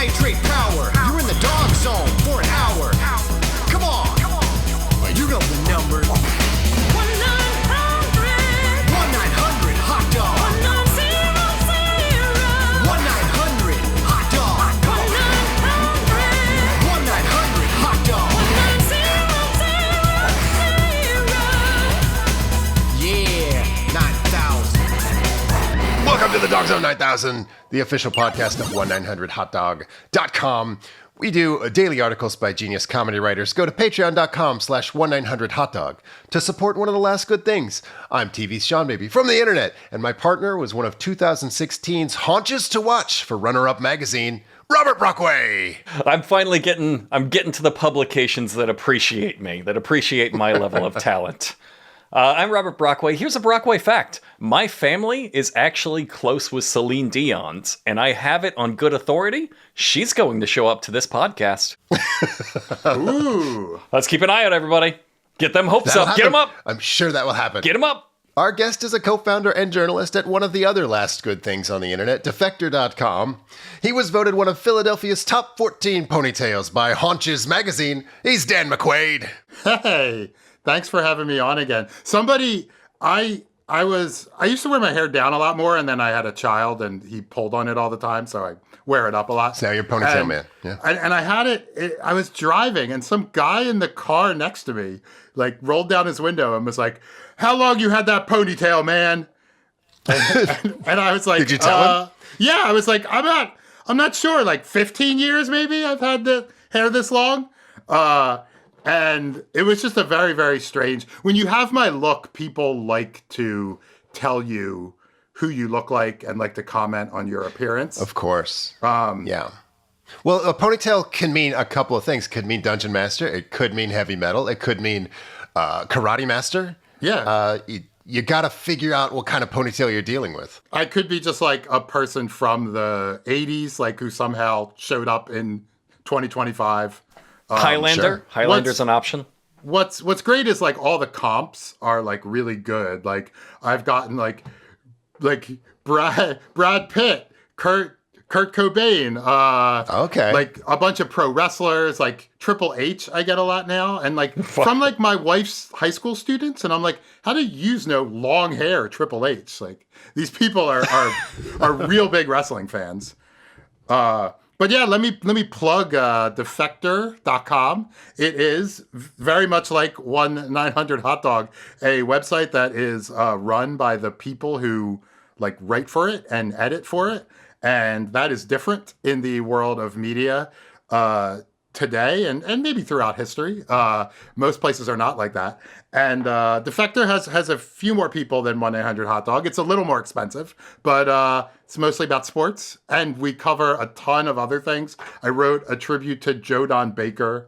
Concentrate power. You're in the dog zone for an hour. Come on. You know the number. 1-900 hot dog. 1-900 hot dog. 1-900 hot dog. Yeah, 9,000. Welcome to the DOGGZZONE 9000, the official podcast of 1-900hotdog.com. We do daily articles by genius comedy writers. Go to patreon.com/1900hotdog to support one of the last good things. I'm TV's Sean Baby from the internet, and my partner was one of 2016's haunches to watch for Runner-Up magazine, Robert Brockway. I'm getting to the publications that appreciate me, that appreciate my level of talent. I'm Robert Brockway. Here's a Brockway fact. My family is actually close with Celine Dion's, and I have it on good authority. She's going to show up to this podcast. Ooh. Let's keep an eye out, everybody. Get them hopes That'll up. happen. Get them up. I'm sure that will happen. Get them up. Our guest is a co-founder and journalist at one of the other last good things on the internet, Defector.com. He was voted one of Philadelphia's top 14 ponytails by Haunches magazine. He's Dan McQuade. Hey, thanks for having me on again. I used to wear my hair down a lot more, and then I had a child, and he pulled on it all the time, so I wear it up a lot. So now you're ponytail man. Yeah. And I had it, I was driving, and some guy in the car next to me, like, rolled down his window and was like, "How long you had that ponytail, man?" And I was like, "Did you tell him?" Yeah, I was like, I'm not sure, like 15 years maybe I've had the hair this long. And it was just a very, very strange. When you have my look, people like to tell you who you look like and like to comment on your appearance. Of course. Yeah. Well, a ponytail can mean a couple of things. It could mean dungeon master. It could mean heavy metal. It could mean karate master. Yeah. You got to figure out what kind of ponytail you're dealing with. I could be just like a person from the 80s, like who somehow showed up in 2025. Highlander. Sure. Highlander's an option. What's great is like all the comps are like really good. Like I've gotten like Brad Pitt, Kurt Cobain, okay, like a bunch of pro wrestlers, like Triple H. I get a lot now, and like from like my wife's high school students, and I'm like, how do you know long hair Triple H? Like these people are real big wrestling fans. But yeah, let me plug Defector.com. It is very much like 1-900hotdog, a website that is run by the people who like write for it and edit for it, and that is different in the world of media today and maybe throughout history. Most places are not like that. And Defector has a few more people than 1-900hotdog. It's a little more expensive, but it's mostly about sports. And we cover a ton of other things. I wrote a tribute to Jodan Baker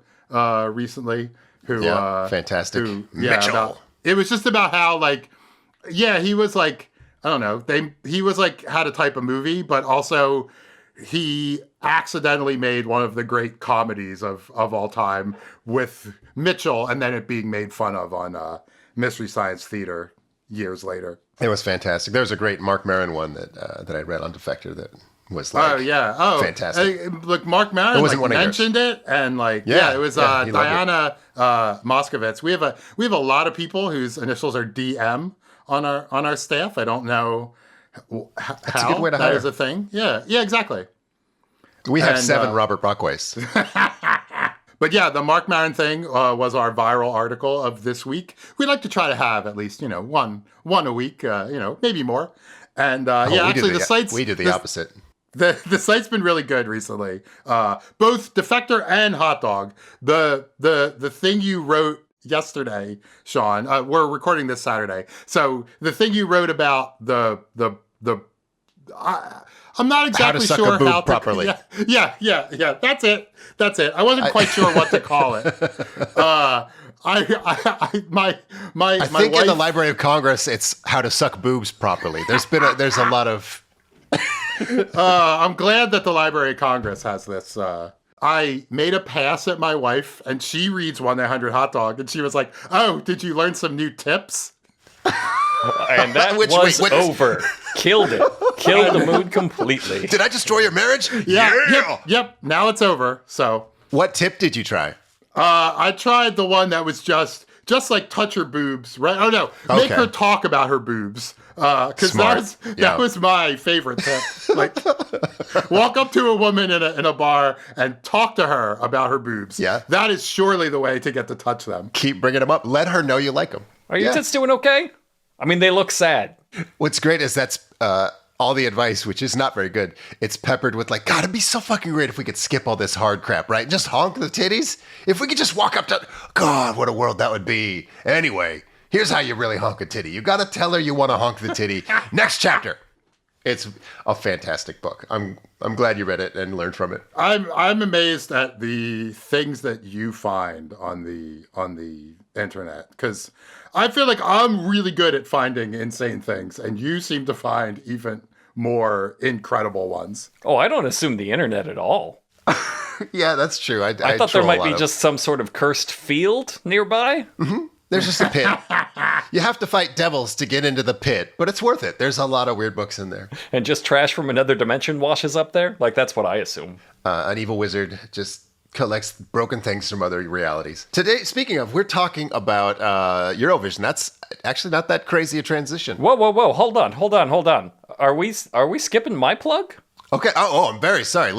recently. Fantastic. Mitchell. It was just about how, like, yeah, he was like, I don't know, he was like had a type of movie, but also he accidentally made one of the great comedies of all time with Mitchell, and then it being made fun of on Mystery Science Theater years later. It was fantastic. There was a great Mark Maron one that I read on Defector that was like, fantastic. Look, Mark Maron mentioned it, and like, it was Diana Moskowitz. We have a lot of people whose initials are DM on our staff. I don't know That's a good way to that hire. is a thing. Yeah, exactly. We have 7 Robert Brockways. But yeah, the Mark Maron thing was our viral article of this week. We like to try to have at least, one a week, maybe more. And the site's... We do the opposite. The site's been really good recently. Both Defector and Hot Dog. The thing you wrote yesterday, Sean, we're recording this Saturday. So the thing you wrote about I'm not exactly sure how to suck a boob properly. Yeah. That's it. I wasn't quite sure what to call it. I think in the Library of Congress, it's how to suck boobs properly. There's a lot of. I'm glad that the Library of Congress has this. I made a pass at my wife, and she reads 1-900hotdog, and she was like, "Oh, did you learn some new tips?" And that Which- was wait, over. Killed it. Killed the mood completely. Did I destroy your marriage? Yep. Now it's over. So What tip did you try? I tried the one that was just like touch her boobs, right? Oh no, make Okay. her talk about her boobs. Because Smart. that Yeah. was my favorite tip. Like, walk up to a woman in a bar and talk to her about her boobs. Yeah. That is surely the way to get to touch them. Keep bringing them up. Let her know you like them. Are your tits doing okay? I mean, they look sad. What's great is that's all the advice, which is not very good. It's peppered with like, God, it'd be so fucking great if we could skip all this hard crap, right? Just honk the titties. If we could just walk up to, God, what a world that would be. Anyway, here's how you really honk a titty. You got to tell her you want to honk the titty. Next chapter. It's a fantastic book. I'm glad you read it and learned from it. I'm amazed at the things that you find on the internet, because I feel like I'm really good at finding insane things, and you seem to find even more incredible ones. Oh, I don't assume the internet at all. Yeah, that's true. I thought there might be just some sort of cursed field nearby. There's just a pit. You have to fight devils to get into the pit, but it's worth it. There's a lot of weird books in there. And just trash from another dimension washes up there? Like, that's what I assume. An evil wizard just collects broken things from other realities. Today, speaking of, we're talking about Eurovision. That's actually not that crazy a transition. Whoa. Hold on. Are we skipping my plug? Okay. Oh, I'm very sorry.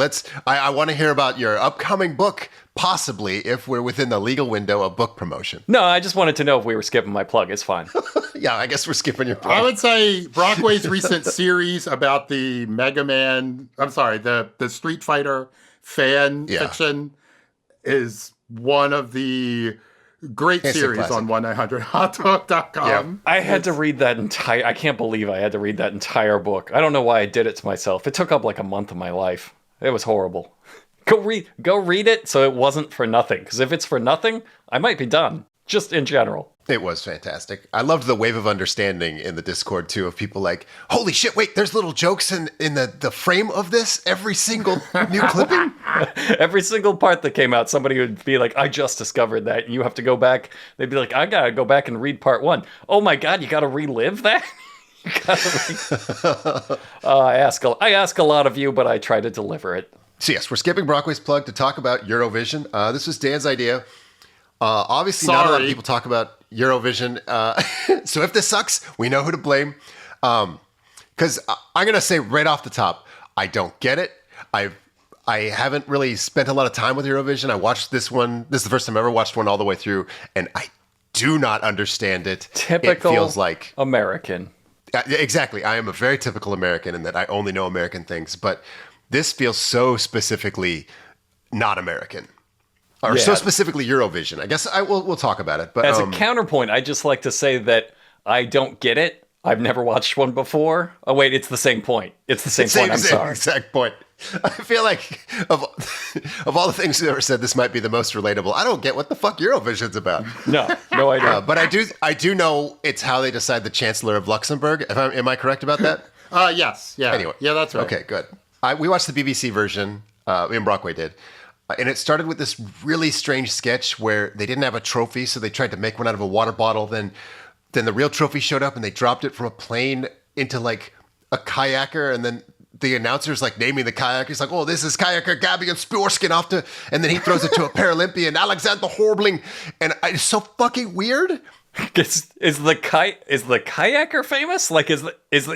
I want to hear about your upcoming book, possibly if we're within the legal window of book promotion. No, I just wanted to know if we were skipping my plug. It's fine. Yeah, I guess we're skipping your I plug. would say Brockway's recent series about the the Street Fighter fan fiction is one of the great Instant series classic. on 1-900-HotDog.com. I had to read that I can't believe I had to read that entire book. I don't know why I did it to myself. It took up like a month of my life. It was horrible. Go read it so it wasn't for nothing. Because if it's for nothing, I might be done. Just in general. It was fantastic. I loved the wave of understanding in the Discord, too, of people like, holy shit, wait, there's little jokes in the frame of this? Every single new clipping? Every single part that came out, somebody would be like, I just discovered that. And you have to go back. They'd be like, I got to go back and read part 1. Oh my God, you got to relive that? You got to I ask a lot of you, but I try to deliver it. So yes, we're skipping Brockway's plug to talk about Eurovision. This was Dan's idea. Obviously, not a lot of people talk about Eurovision. So if this sucks, we know who to blame. Because I'm going to say right off the top, I don't get it. I haven't really spent a lot of time with Eurovision. I watched this one. This is the first time I ever watched one all the way through. And I do not understand it. Typical It feels like American. Exactly. I am a very typical American in that I only know American things. But this feels so specifically not American. Or so specifically Eurovision. I guess we'll talk about it. But as a counterpoint, I just like to say that I don't get it. I've never watched one before. Oh wait, it's the same point. It's the same point. I'm sorry. Exact point. I feel like of all the things you ever said, this might be the most relatable. I don't get what the fuck Eurovision's about. No idea. But I do know it's how they decide the Chancellor of Luxembourg. Am I correct about that? Yes. Yeah. Anyway. Yeah, that's right. Okay, good. We watched the BBC version. Ian Brockway did. And it started with this really strange sketch where they didn't have a trophy, so they tried to make one out of a water bottle. Then the real trophy showed up, and they dropped it from a plane into like a kayaker, and then the announcer's like naming the kayaker. He's like, "Oh, this is kayaker Gabion Sporskin off to," and then he throws it to a Paralympian, Alexander Horbling, and it's so fucking weird. Is the kayaker famous? Like,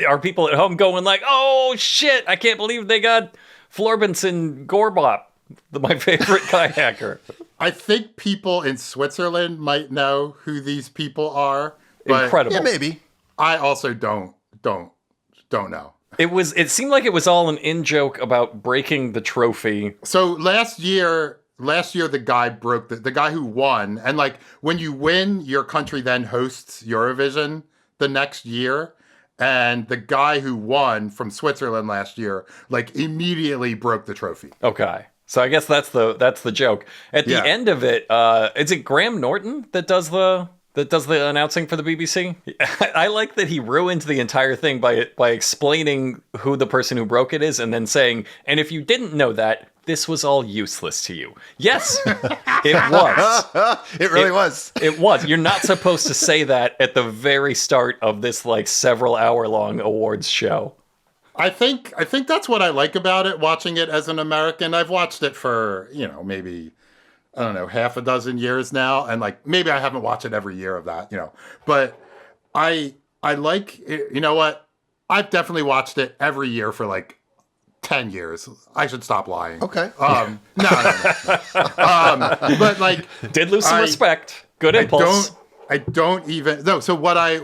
are people at home going like, "Oh shit, I can't believe they got Florbinson Gorbop." My favorite kayaker. I think people in Switzerland might know who these people are. But Incredible. Yeah, maybe. I also don't know. It seemed like it was all an in-joke about breaking the trophy. So last year the guy broke the guy who won, and like when you win, your country then hosts Eurovision the next year. And the guy who won from Switzerland last year, like immediately broke the trophy. Okay. So I guess that's the joke. At the end of it, is it Graham Norton that does the announcing for the BBC? I like that he ruined the entire thing by explaining who the person who broke it is, and then saying, "And if you didn't know that, this was all useless to you. Yes, it was. It really was. It was. You're not supposed to say that at the very start of this like several hour long awards show. I think that's what I like about it, watching it as an American. I've watched it for, maybe, I don't know, half a dozen years now. And like, maybe I haven't watched it every year of that, but I like it. You know what? I've definitely watched it every year for like 10 years. I should stop lying. Okay. No. But like, did lose some respect. Good impulse. I don't even no. So what I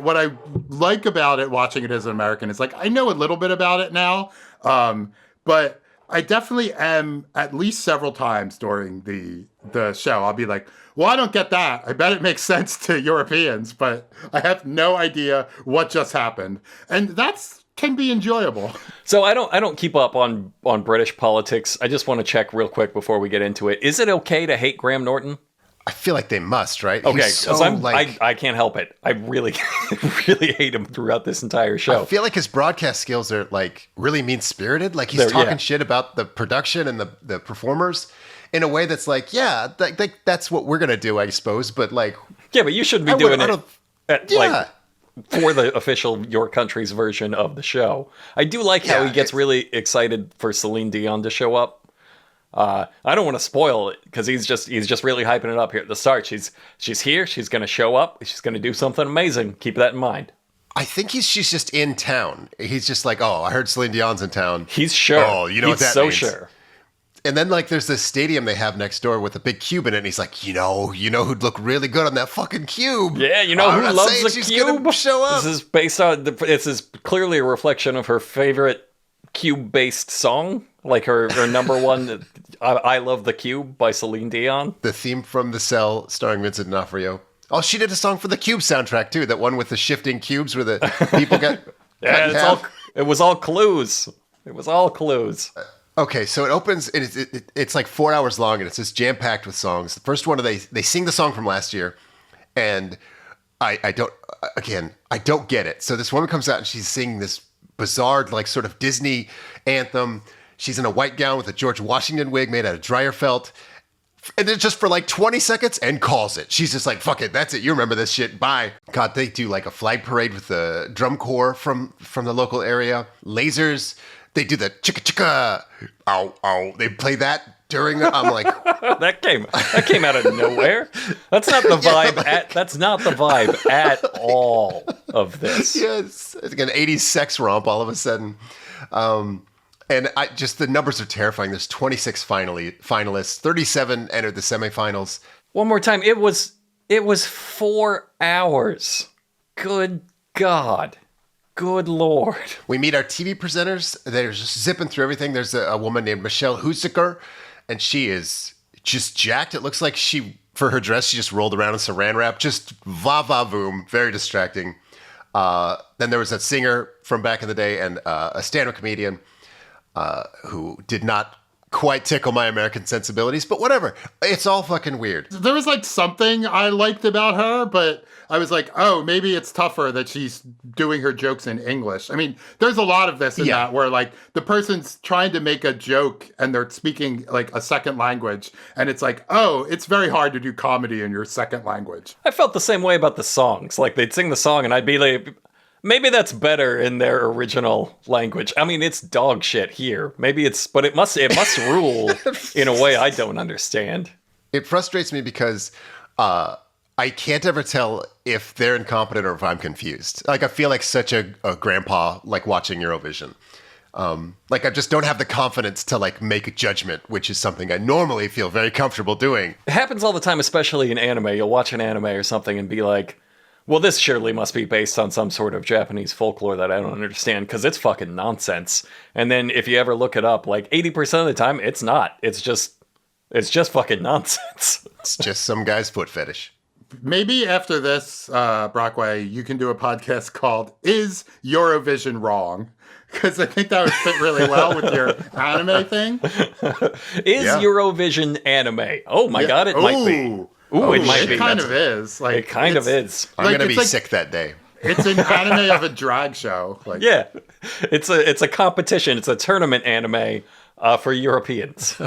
like about it, watching it as an American, is like I know a little bit about it now, but I definitely am at least several times during the show. I'll be like, well, I don't get that. I bet it makes sense to Europeans, but I have no idea what just happened, and that's can be enjoyable. So I don't keep up on British politics. I just want to check real quick before we get into it. Is it okay to hate Graham Norton? I feel like they must, right? Okay, so, I can't help it. I really, really hate him throughout this entire show. I feel like his broadcast skills are like really mean spirited. Like he's talking shit about the production and the performers in a way that's like, yeah, that's what we're gonna do, I suppose. But like, yeah, but you shouldn't be doing it like for the official Your Country's version of the show. I do like how he gets really excited for Celine Dion to show up. I don't want to spoil it because he's just really hyping it up here at the start. She's here. She's going to show up. She's going to do something amazing. Keep that in mind. I think she's just in town. He's just like, oh, I heard Celine Dion's in town. He's sure. Oh, you know what that means. He's so sure. And then like there's this stadium they have next door with a big cube in it. And he's like, you know who'd look really good on that fucking cube? Yeah, who loves the she's cube? Gonna show up. This is based on. This is clearly a reflection of her favorite cube-based song. Like her number one, I Love the Cube by Celine Dion. The theme from The Cell starring Vincent D'Onofrio. Oh, she did a song for the Cube soundtrack too. That one with the shifting cubes where the people get it was all clues. It was all clues. Okay, so it opens, it's like 4 hours long, and it's just jam-packed with songs. The first one, they sing the song from last year, and I don't get it. So this woman comes out, and she's singing this bizarre, like, sort of Disney anthem. She's in a white gown with a George Washington wig made out of dryer felt, and it's just for like 20 seconds, and calls it. She's just like, fuck it, that's it, you remember this shit, bye. God, they do like a flag parade with the drum corps from the local area. Lasers. They do the chicka chicka, ow, ow. They play that during. I'm like, that came out of nowhere. That's not the vibe. That's not the vibe at all of this. Yes, it's like an 80s sex romp all of a sudden, and the numbers are terrifying. There's 26 finalists, 37 entered the semifinals. One more time, it was 4 hours. Good God. Good Lord. We meet our TV presenters. They're just zipping through everything. There's a woman named Michelle Husiker, and she is just jacked. It looks like for her dress, she just rolled around in saran wrap. Just va-va-voom. Very distracting. Then there was a singer from back in the day and a stand-up comedian who did not quite tickle my American sensibilities, but whatever. It's all fucking weird. There was like something I liked about her, but I was like, oh, maybe it's tougher that she's doing her jokes in English. I mean, there's a lot of this in that where like the person's trying to make a joke and they're speaking like a second language. And it's like, oh, it's very hard to do comedy in your second language. I felt the same way about the songs. Like they'd sing the song and I'd be like, maybe that's better in their original language. I mean, it's dog shit here. But it must rule in a way I don't understand. It frustrates me because I can't ever tell if they're incompetent or if I'm confused. Like I feel like such a grandpa like watching Eurovision. Like I just don't have the confidence to like make a judgment, which is something I normally feel very comfortable doing. It happens all the time, especially in anime. You'll watch an anime or something and be like, well, this surely must be based on some sort of Japanese folklore that I don't understand because it's fucking nonsense. And then if you ever look it up, like 80% of the time, it's not. It's just fucking nonsense. It's just some guy's foot fetish. Maybe after this, Brockway, you can do a podcast called Is Eurovision Wrong? Because I think that would fit really well with your anime thing. Is Eurovision anime? Oh my God, it might be. Ooh, it might be. It kind of is. Like, it kind of is. I'm going to be sick that day. It's an anime of a drag show. Like, yeah. It's a competition. It's a tournament anime for Europeans.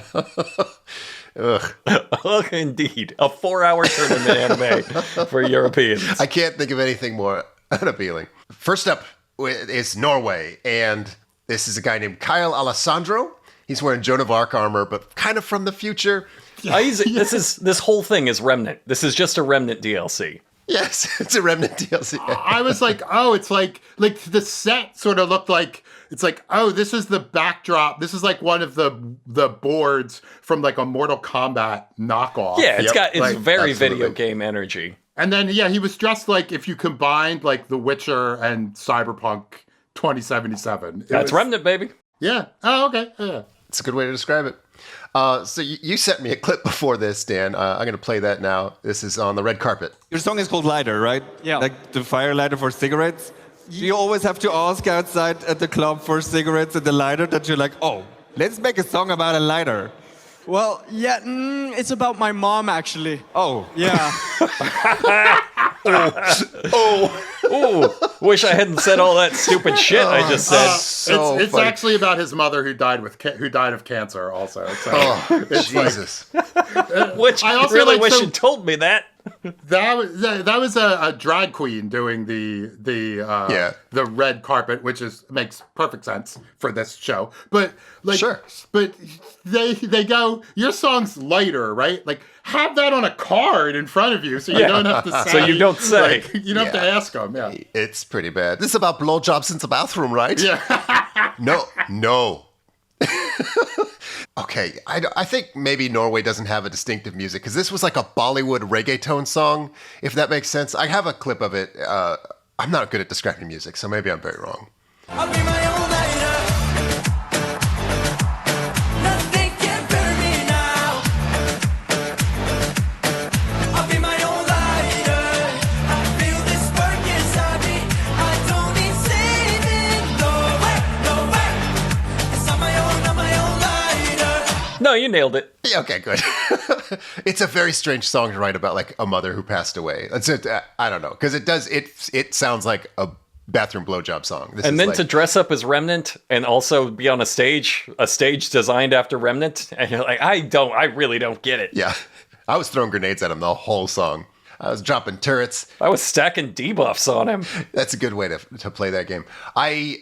Ugh. Ugh, indeed. A 4-hour tournament anime for Europeans. I can't think of anything more unappealing. First up is Norway, and this is a guy named Kyle Alessandro. He's wearing Joan of Arc armor, but kind of from the future. This whole thing is Remnant. This is just a Remnant DLC. Yes, it's a Remnant DLC. I was like, oh, it's like the set sort of looked like, it's like, oh, this is the backdrop. This is like one of the boards from like a Mortal Kombat knockoff. Yeah, it's Like, very absolutely. video game energy. And then, yeah, he was dressed like if you combined like The Witcher and Cyberpunk 2077. That's Remnant, baby. Yeah. Oh, okay. Yeah. It's a good way to describe it. So you sent me a clip before this, Dan. I'm going to play that now. This is on the red carpet. Your song is called Lighter, right? Yeah. Like the fire lighter for cigarettes? You always have to ask outside at the club for cigarettes and the lighter that you're like, oh, let's make a song about a lighter. Well, yeah, it's about my mom, actually. Oh. Yeah. Ooh, wish I hadn't said all that stupid shit I just said. It's funny. actually about his mother who died of cancer also. So Oh, it's Jesus. Which I I also really like wish so- you told me that. that was a drag queen doing the red carpet, which makes perfect sense for this show. But like, Sure. but they go, your song's lighter, right? Like, have that on a card in front of you, so you Yeah. don't have to say. So you don't say. Like, you don't have to ask them. Yeah. It's pretty bad. This is about blowjobs in the bathroom, right? Yeah. No. Okay, I think maybe Norway doesn't have a distinctive music, because this was like a Bollywood reggaeton song, if that makes sense. I have a clip of it. I'm not good at describing music, so maybe I'm very wrong. I'll be my own lighter. Nothing can burn me now. I'll be my own lighter. I feel this spark inside me. I don't need saving. No way. 'Cause I'm my own lighter. No, you nailed it. Yeah, okay, good. It's a very strange song to write about, like, a mother who passed away. That's it. I don't know, because it sounds like a bathroom blowjob song. This And is then like, to dress up as Remnant and also be on a stage designed after Remnant, and you're like, I really don't get it. yeah, I was throwing grenades at him the whole song. I was dropping turrets. I was stacking debuffs on him. That's a good way to play that game. I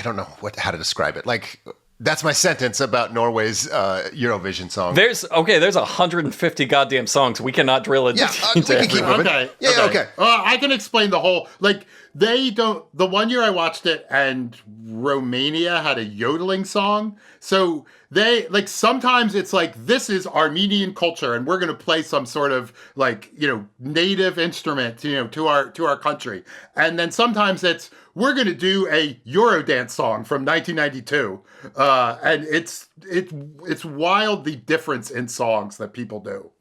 don't know how to describe it. Like, that's my sentence about Norway's Eurovision song. There's 150 goddamn songs. We cannot drill it. Yeah, we can keep moving. Okay. Yeah, okay. I can explain the whole, like, they don't, the one year I watched it and Romania had a yodeling song. So they, like, sometimes it's like, this is Armenian culture and we're going to play some sort of, like, native instrument, to our country. And then sometimes it's, we're going to do a Eurodance song from 1992. And it's wild, the difference in songs that people do.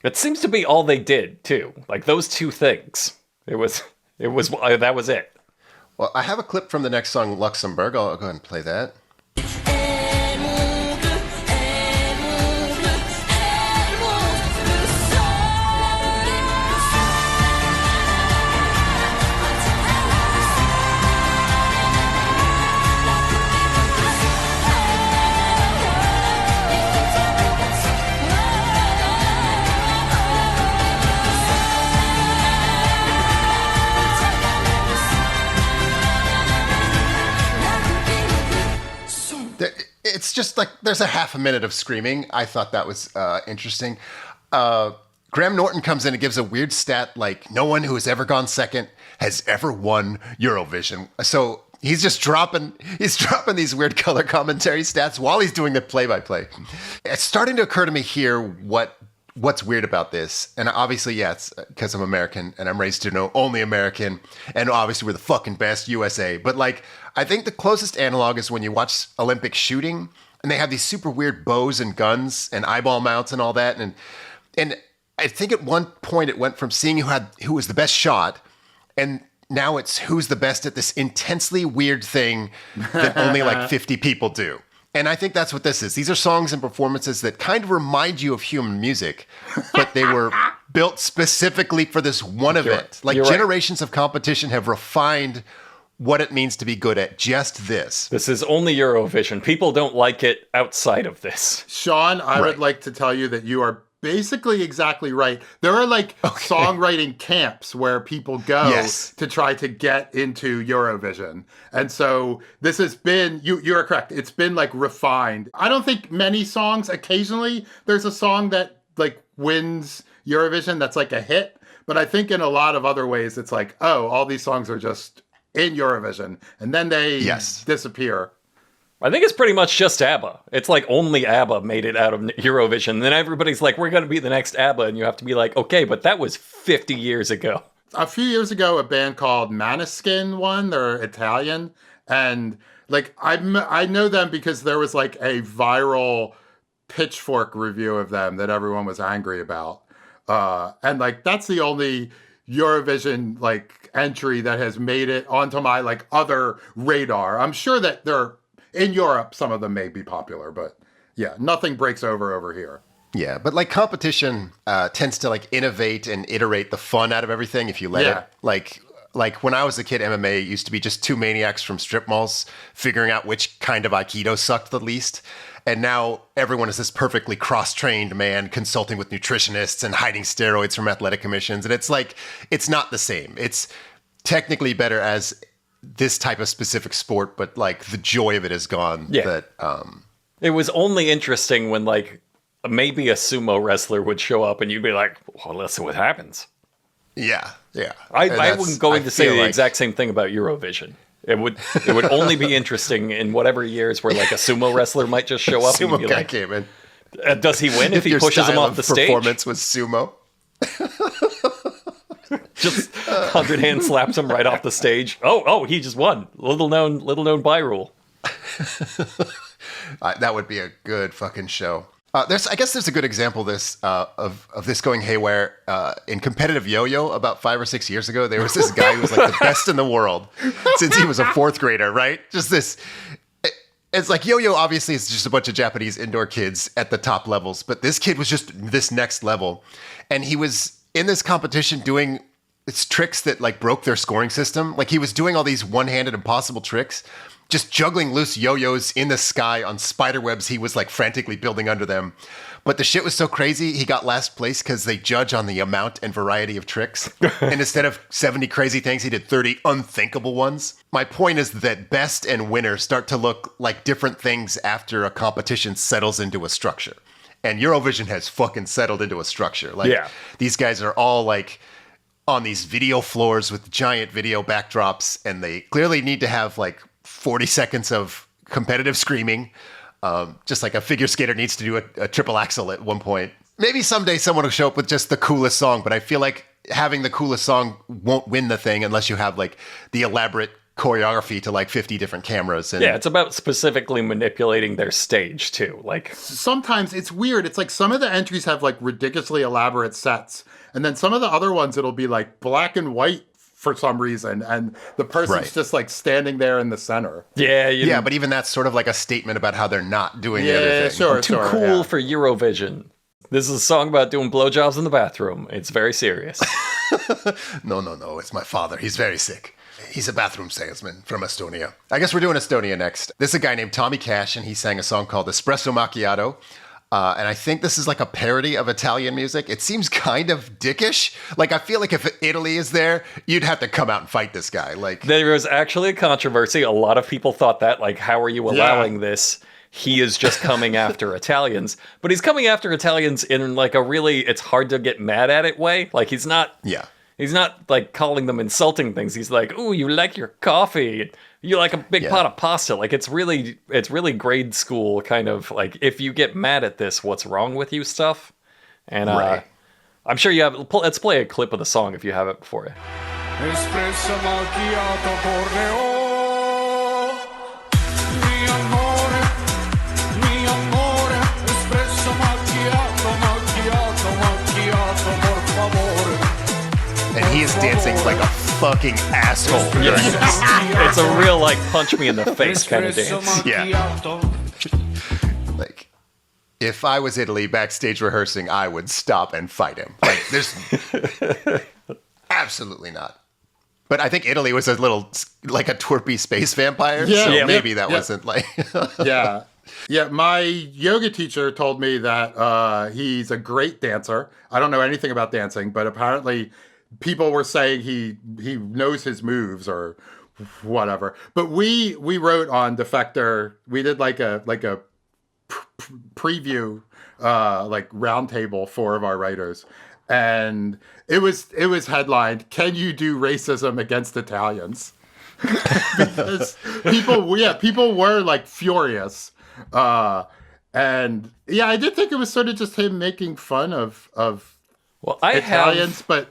It seems to be all they did too. Like those two things. That was it. Well, I have a clip from the next song, Luxembourg. I'll go ahead and play that. It's just like there's a half a minute of screaming. I thought that was interesting. Graham Norton comes in and gives a weird stat like no one who has ever gone second has ever won Eurovision. So he's just dropping these weird color commentary stats while he's doing the play-by-play. It's starting to occur to me here what's weird about this. And obviously, yeah, it's because I'm American and I'm raised to know only American. And obviously we're the fucking best, USA. But like, I think the closest analog is when you watch Olympic shooting and they have these super weird bows and guns and eyeball mounts and all that. And I think at one point it went from seeing who was the best shot, and now it's who's the best at this intensely weird thing that only like 50 people do. And I think that's what this is. These are songs and performances that kind of remind you of human music, but they were built specifically for this one event. Like you're right. generations of competition have refined what it means to be good at just this. This is only Eurovision. People don't like it outside of this. Sean, I Right. would like to tell you that you are basically exactly right. There are like songwriting camps where people go Yes. to try to get into Eurovision. And so this has been, you're correct, it's been like refined. I don't think many songs, occasionally there's a song that like wins Eurovision that's like a hit. But I think in a lot of other ways, it's like, oh, all these songs are just in Eurovision. And then they disappear. I think it's pretty much just ABBA. It's like only ABBA made it out of Eurovision. And then everybody's like, we're going to be the next ABBA. And you have to be like, okay, but that was 50 years ago. A few years ago, a band called Maneskin won. They're Italian. And like, I know them because there was like a viral Pitchfork review of them that everyone was angry about. And like, that's the only Eurovision like entry that has made it onto my like other radar. I'm sure that they're in Europe, some of them may be popular, but yeah, nothing breaks over here. Yeah, but like competition tends to like innovate and iterate the fun out of everything if you let Yeah. it. Like when I was a kid, MMA used to be just two maniacs from strip malls figuring out which kind of Aikido sucked the least. And now everyone is this perfectly cross-trained man consulting with nutritionists and hiding steroids from athletic commissions. And it's like, it's not the same. It's technically better as this type of specific sport, but like the joy of it is gone. Yeah. It was only interesting when like maybe a sumo wrestler would show up and you'd be like, well, let's see what happens. Yeah. I wasn't going to say the exact same thing about Eurovision. It would only be interesting in whatever years where like a sumo wrestler might just show up and Sumo you'd be guy like, came in. Does he win if he your pushes him style off of the stage? Performance was sumo. Just 100 hand slaps him right off the stage. Oh, he just won. Little known by rule. That would be a good fucking show. I guess there's a good example of this going haywire in competitive yo-yo about 5 or 6 years ago. There was this guy who was like the best in the world since he was a fourth grader, right? Just this. It's like yo-yo obviously is just a bunch of Japanese indoor kids at the top levels, but this kid was just this next level. And he was in this competition doing tricks that like broke their scoring system. Like he was doing all these one-handed impossible tricks, just juggling loose yo-yos in the sky on spider webs he was like frantically building under them. But the shit was so crazy, he got last place because they judge on the amount and variety of tricks. And instead of 70 crazy things, he did 30 unthinkable ones. My point is that best and winner start to look like different things after a competition settles into a structure. And Eurovision has fucking settled into a structure. Like these guys are all like on these video floors with giant video backdrops, and they clearly need to have like 40 seconds of competitive screaming. Just like a figure skater needs to do a triple axel at one point. Maybe someday someone will show up with just the coolest song, but I feel like having the coolest song won't win the thing unless you have like the elaborate choreography to like 50 different cameras. And it's about specifically manipulating their stage too. Like sometimes it's weird. It's like some of the entries have like ridiculously elaborate sets, and then some of the other ones it'll be like black and white for some reason, and the person's just like standing there in the center. Yeah, but even that's sort of like a statement about how they're not doing the other thing. Sure, too cool for Eurovision. This is a song about doing blowjobs in the bathroom. It's very serious. No, it's my father. He's very sick. He's a bathroom salesman from Estonia. I guess we're doing Estonia next. This is a guy named Tommy Cash, and he sang a song called Espresso Macchiato. And I think this is like a parody of Italian music. It seems kind of dickish. Like, I feel like if Italy is there, you'd have to come out and fight this guy. Like, there was actually a controversy. A lot of people thought that, like, how are you allowing this? He is just coming after Italians. But he's coming after Italians in, like, a really, it's hard to get mad at it way. Like, he's not... He's not, like, calling them insulting things. He's like, ooh, you like your coffee. You like a big pot of pasta. Like, it's really grade school kind of, like, if you get mad at this, what's wrong with you stuff? And I'm sure you have... Let's play a clip of the song if you have it before you. Espresso macchiato corneo, mi amore, espresso macchiato, por favore. And he is dancing like a fucking asshole. It's a real, like, punch me in the face kind of dance. Like, if I was Italy backstage rehearsing, I would stop and fight him. Like, there's absolutely not. But I think Italy was a little like a twerpy space vampire. Yeah. So Yeah. maybe that Yeah. wasn't like. Yeah. Yeah, my yoga teacher told me that he's a great dancer. I don't know anything about dancing, but apparently people were saying he knows his moves or whatever. But we wrote on Defector. We did like a preview like roundtable, 4 of our writers, and it was headlined, "Can you do racism against Italians?" Because people were like furious. And yeah, I did think it was sort of just him making fun of Well, I Italians, have. but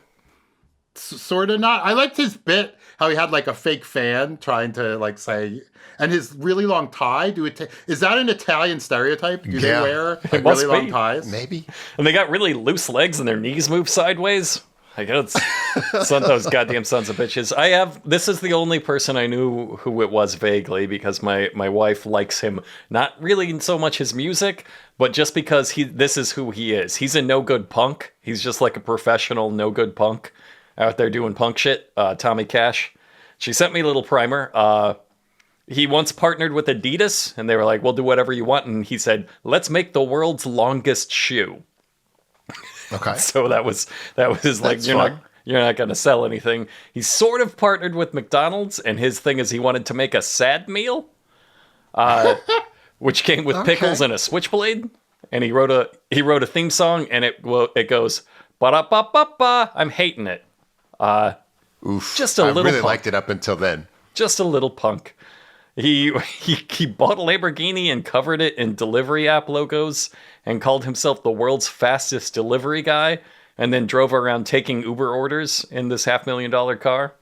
sort of not. I liked his bit, how he had like a fake fan trying to like say, and his really long tie. Is that an Italian stereotype? Do they Yeah. wear like, must really long be. ties? Maybe. And they got really loose legs and their knees move sideways. I guess those goddamn sons of bitches. This is the only person I knew who it was vaguely, because my wife likes him, not really so much his music, but just because this is who he is. He's a no good punk. He's just like a professional no good punk out there doing punk shit. Tommy Cash. She sent me a little primer. He once partnered with Adidas, and they were like, "We'll do whatever you want." And he said, "Let's make the world's longest shoe." Okay. So that was like, That's you're fun. not going to sell anything. He sort of partnered with McDonald's, and his thing is he wanted to make a sad meal, which came with pickles and a switchblade. And he wrote a theme song, and it goes ba-da-ba-ba-ba. I'm hating it. Oof. Just a I little really punk. liked it up until then. Just a little punk. He bought a Lamborghini and covered it in delivery app logos and called himself the world's fastest delivery guy, and then drove around taking Uber orders in this $500,000 car.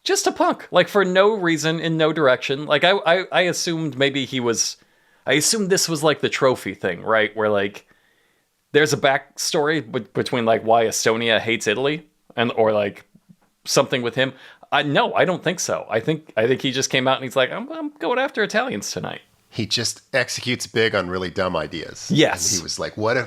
Just a punk, like for no reason, in no direction. Like I assumed maybe I assumed this was like the trophy thing, right? Where like there's a backstory between like why Estonia hates Italy or like something with him. No, I don't think so. I think he just came out and he's like, I'm going after Italians tonight. He just executes big on really dumb ideas. Yes. And he was like, what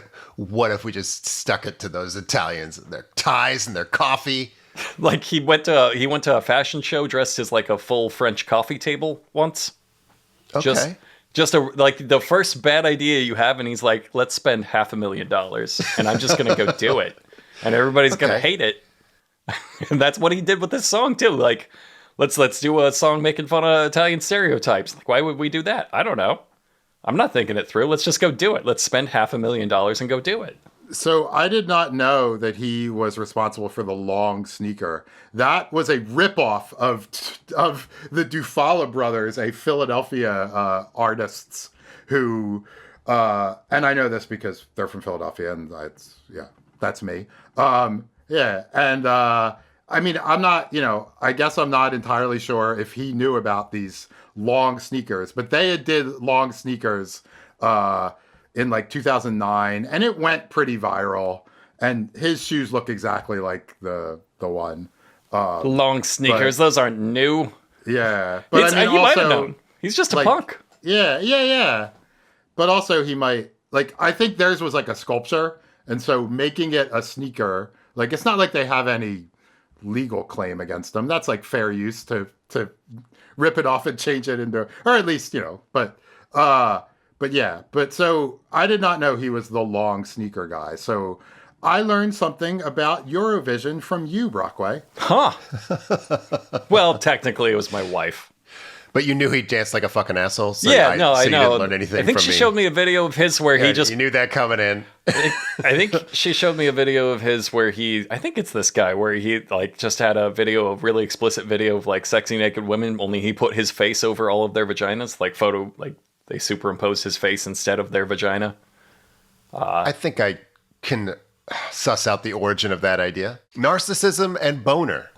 if we just stuck it to those Italians and their ties and their coffee? Like he went to a fashion show dressed as like a full French coffee table once. Okay. Just like the first bad idea you have, and he's like, let's spend $500,000 and I'm just gonna go do it. And everybody's gonna hate it. And that's what he did with this song too. Like, let's do a song making fun of Italian stereotypes. Like, why would we do that? I don't know. I'm not thinking it through. Let's just go do it. Let's spend $500,000 and go do it. So I did not know that he was responsible for the long sneaker. That was a ripoff of the Dufala brothers, a Philadelphia artists who, and I know this because they're from Philadelphia, and that's me. Yeah, and I mean, I'm not, I guess I'm not entirely sure if he knew about these long sneakers, but they did long sneakers in like 2009, and it went pretty viral. And his shoes look exactly like the one. Long sneakers, those aren't new. Yeah, but I mean, he might have also, known. He's just a like, punk. Yeah. But also, he might I think theirs was like a sculpture, and so making it a sneaker, like it's not like they have any legal claim against them. That's like fair use to rip it off and change it into, or at least But yeah, so I did not know he was the long sneaker guy. So I learned something about Eurovision from you, Brockway. Huh. Well, technically, it was my wife. But you knew he danced like a fucking asshole. So I so know. you didn't learn anything I think from she me. showed me a video of his where he just. You knew that coming in. I think she showed me a video of his where I think it's this guy where he like just had a really explicit video of like sexy naked women. Only he put his face over all of their vaginas, they superimposed his face instead of their vagina. I think I can suss out the origin of that idea. Narcissism and boner.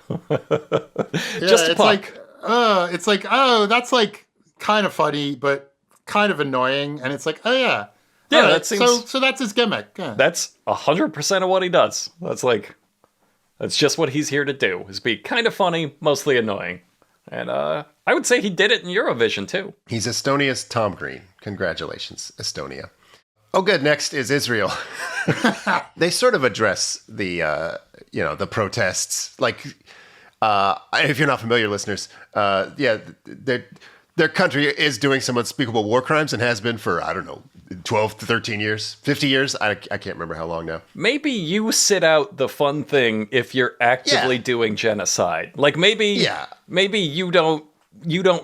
Just a punk. It's like, that's like kind of funny, but kind of annoying. And it's like, oh yeah. Yeah, All right, that seems. So that's his gimmick. Yeah. That's 100% of what he does. That's just what he's here to do, is be kind of funny, mostly annoying. And I would say he did it in Eurovision, too. He's Estonia's Tom Green. Congratulations, Estonia. Oh, good. Next is Israel. They sort of address the protests. Like, If you're not familiar, listeners, their country is doing some unspeakable war crimes and has been for, I don't know, 12 to 13 years, 50 years. I can't remember how long now. Maybe you sit out the fun thing if you're actively doing genocide. Like maybe you don't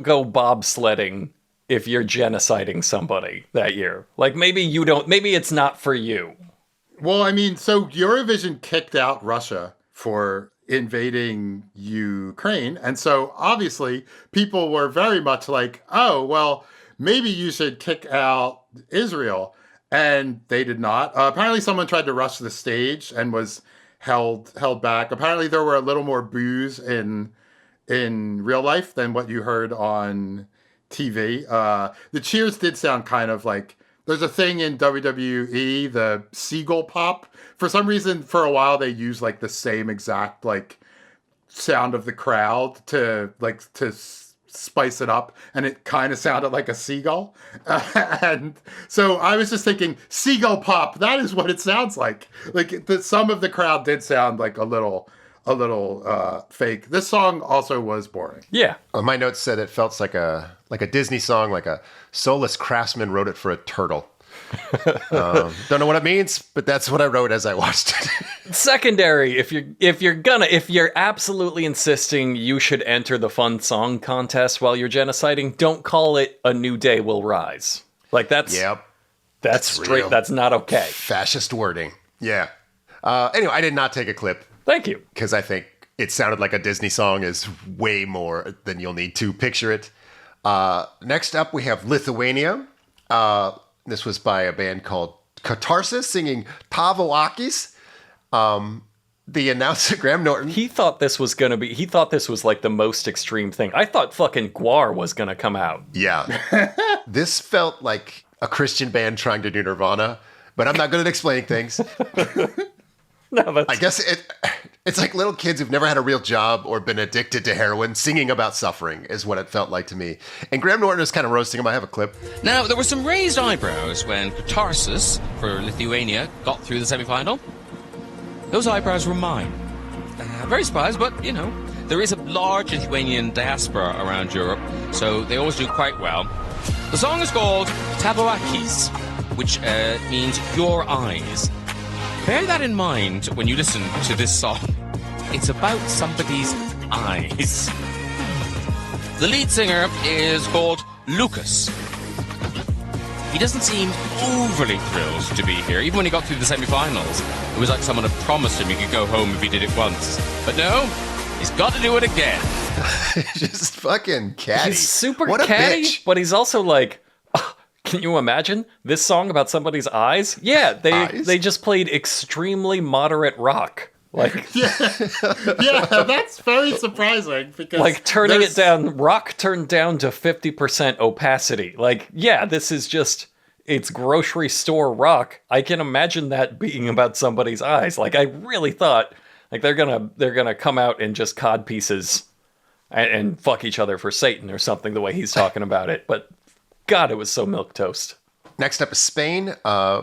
go bobsledding if you're genociding somebody that year. Like maybe it's not for you. Well, I mean, so Eurovision kicked out Russia for invading Ukraine. And so obviously people were very much like, oh, well, maybe you should kick out Israel. And they did not. Apparently someone tried to rush the stage and was held back. Apparently there were a little more boos in real life than what you heard on TV. The cheers did sound kind of like, there's a thing in WWE, the seagull pop. For some reason, for a while, they used like the same exact like sound of the crowd to spice it up, and it kind of sounded like a seagull. And so I was just thinking, seagull pop. That is what it sounds like. Like some of the crowd did sound like a little fake. This song also was boring. Yeah. My notes said it felt like a Disney song, like a soulless craftsman wrote it for a turtle. Don't know what it means, but that's what I wrote as I watched it. Secondary, if you're absolutely insisting you should enter the fun song contest while you're genociding, don't call it A New Day Will Rise. Like that's straight. real. That's not okay. Fascist wording. Yeah. Anyway, I did not take a clip. Thank you. Because I think it sounded like a Disney song is way more than you'll need to picture it. Next up, we have Lithuania. This was by a band called Catharsis singing Tavo Akis. The announcer, Graham Norton. He thought this was like the most extreme thing. I thought fucking Gwar was going to come out. Yeah. This felt like a Christian band trying to do Nirvana, but I'm not good at explaining things. No, I guess it's like little kids who've never had a real job or been addicted to heroin singing about suffering is what it felt like to me. And Graham Norton is kind of roasting him. I have a clip. Now, there were some raised eyebrows when Catharsis for Lithuania got through the semi-final. Those eyebrows were mine. Very surprised, but, you know, there is a large Lithuanian diaspora around Europe, so they always do quite well. The song is called Tavo Akis, which means your eyes. Bear that in mind when you listen to this song. It's about somebody's eyes. The lead singer is called Lucas. He doesn't seem overly thrilled to be here. Even when he got through the semi-finals, it was like someone had promised him he could go home if he did it once. But no, he's got to do it again. Just fucking catty. He's super what catty, a bitch. but he's also like, can you imagine this song about somebody's eyes? Yeah, they just played extremely moderate rock. Like Yeah, that's very surprising because like turning it down, rock turned down to 50% opacity. Like, yeah, this is just it's grocery store rock. I can imagine that being about somebody's eyes. Like I really thought like they're gonna come out and just cod pieces and fuck each other for Satan or something the way he's talking about it. But God, it was so milquetoast. Next up is Spain.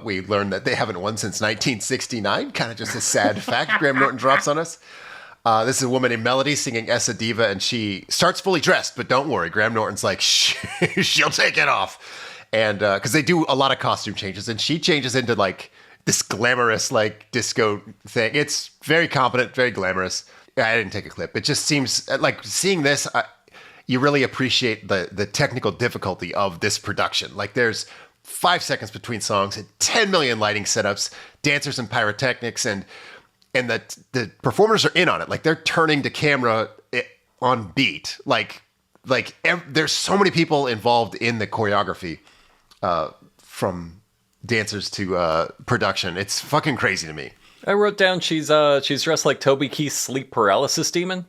We learned that they haven't won since 1969. Kind of just a sad fact Graham Norton drops on us. This is a woman named Melody singing Essa Diva, and she starts fully dressed, but don't worry. Graham Norton's like, she'll take it off. And because they do a lot of costume changes, and she changes into like this glamorous like disco thing. It's very competent, very glamorous. I didn't take a clip. It just seems like seeing this, you really appreciate the technical difficulty of this production. Like there's 5 seconds between songs and 10 million lighting setups, dancers and pyrotechnics, and the performers are in on it. Like they're turning to camera on beat. There's so many people involved in the choreography, from dancers to production. It's fucking crazy to me. I wrote down she's dressed like Toby Keith's sleep paralysis demon.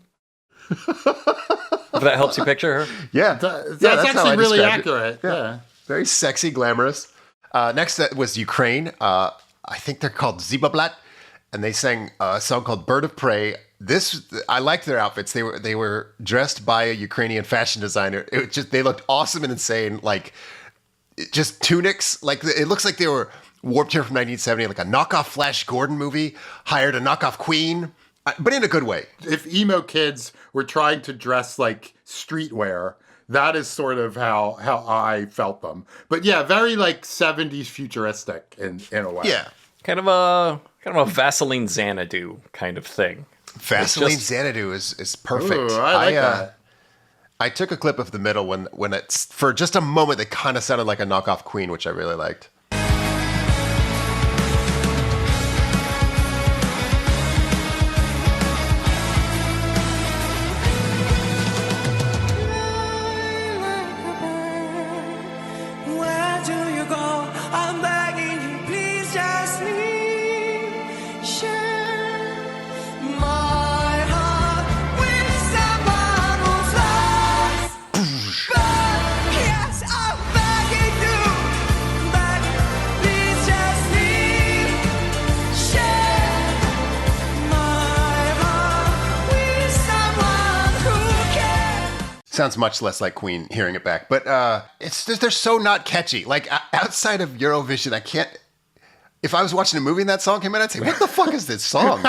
If that helps you picture her. Yeah, that's how I actually really described it. accurate. Yeah. Very sexy, glamorous. Next was Ukraine. I think they're called Zibablat, and they sang a song called Bird of Prey. I liked their outfits. They were dressed by a Ukrainian fashion designer. They looked awesome and insane. Like just tunics. Like it looks like they were warped here from 1970, like a knockoff Flash Gordon movie, hired a knockoff Queen, But in a good way. If emo kids were trying to dress like streetwear, that is sort of how I felt them. But yeah, very like 70s futuristic in a way. Yeah. Kind of a Vaseline Xanadu kind of thing. Vaseline Xanadu is perfect. Ooh, I like that. I took a clip of the middle when it's, for just a moment, they kind of sounded like a knockoff Queen, which I really liked. Where do you go? I'm begging you, please just leave. Share my heart with someone who's lost. But yes, I'm begging you, please just leave. Share my heart with someone who cares. Sounds much less like Queen hearing it back, but they're so not catchy. Like outside of Eurovision, I can't. If I was watching a movie and that song came in, I'd say, "What the fuck is this song?"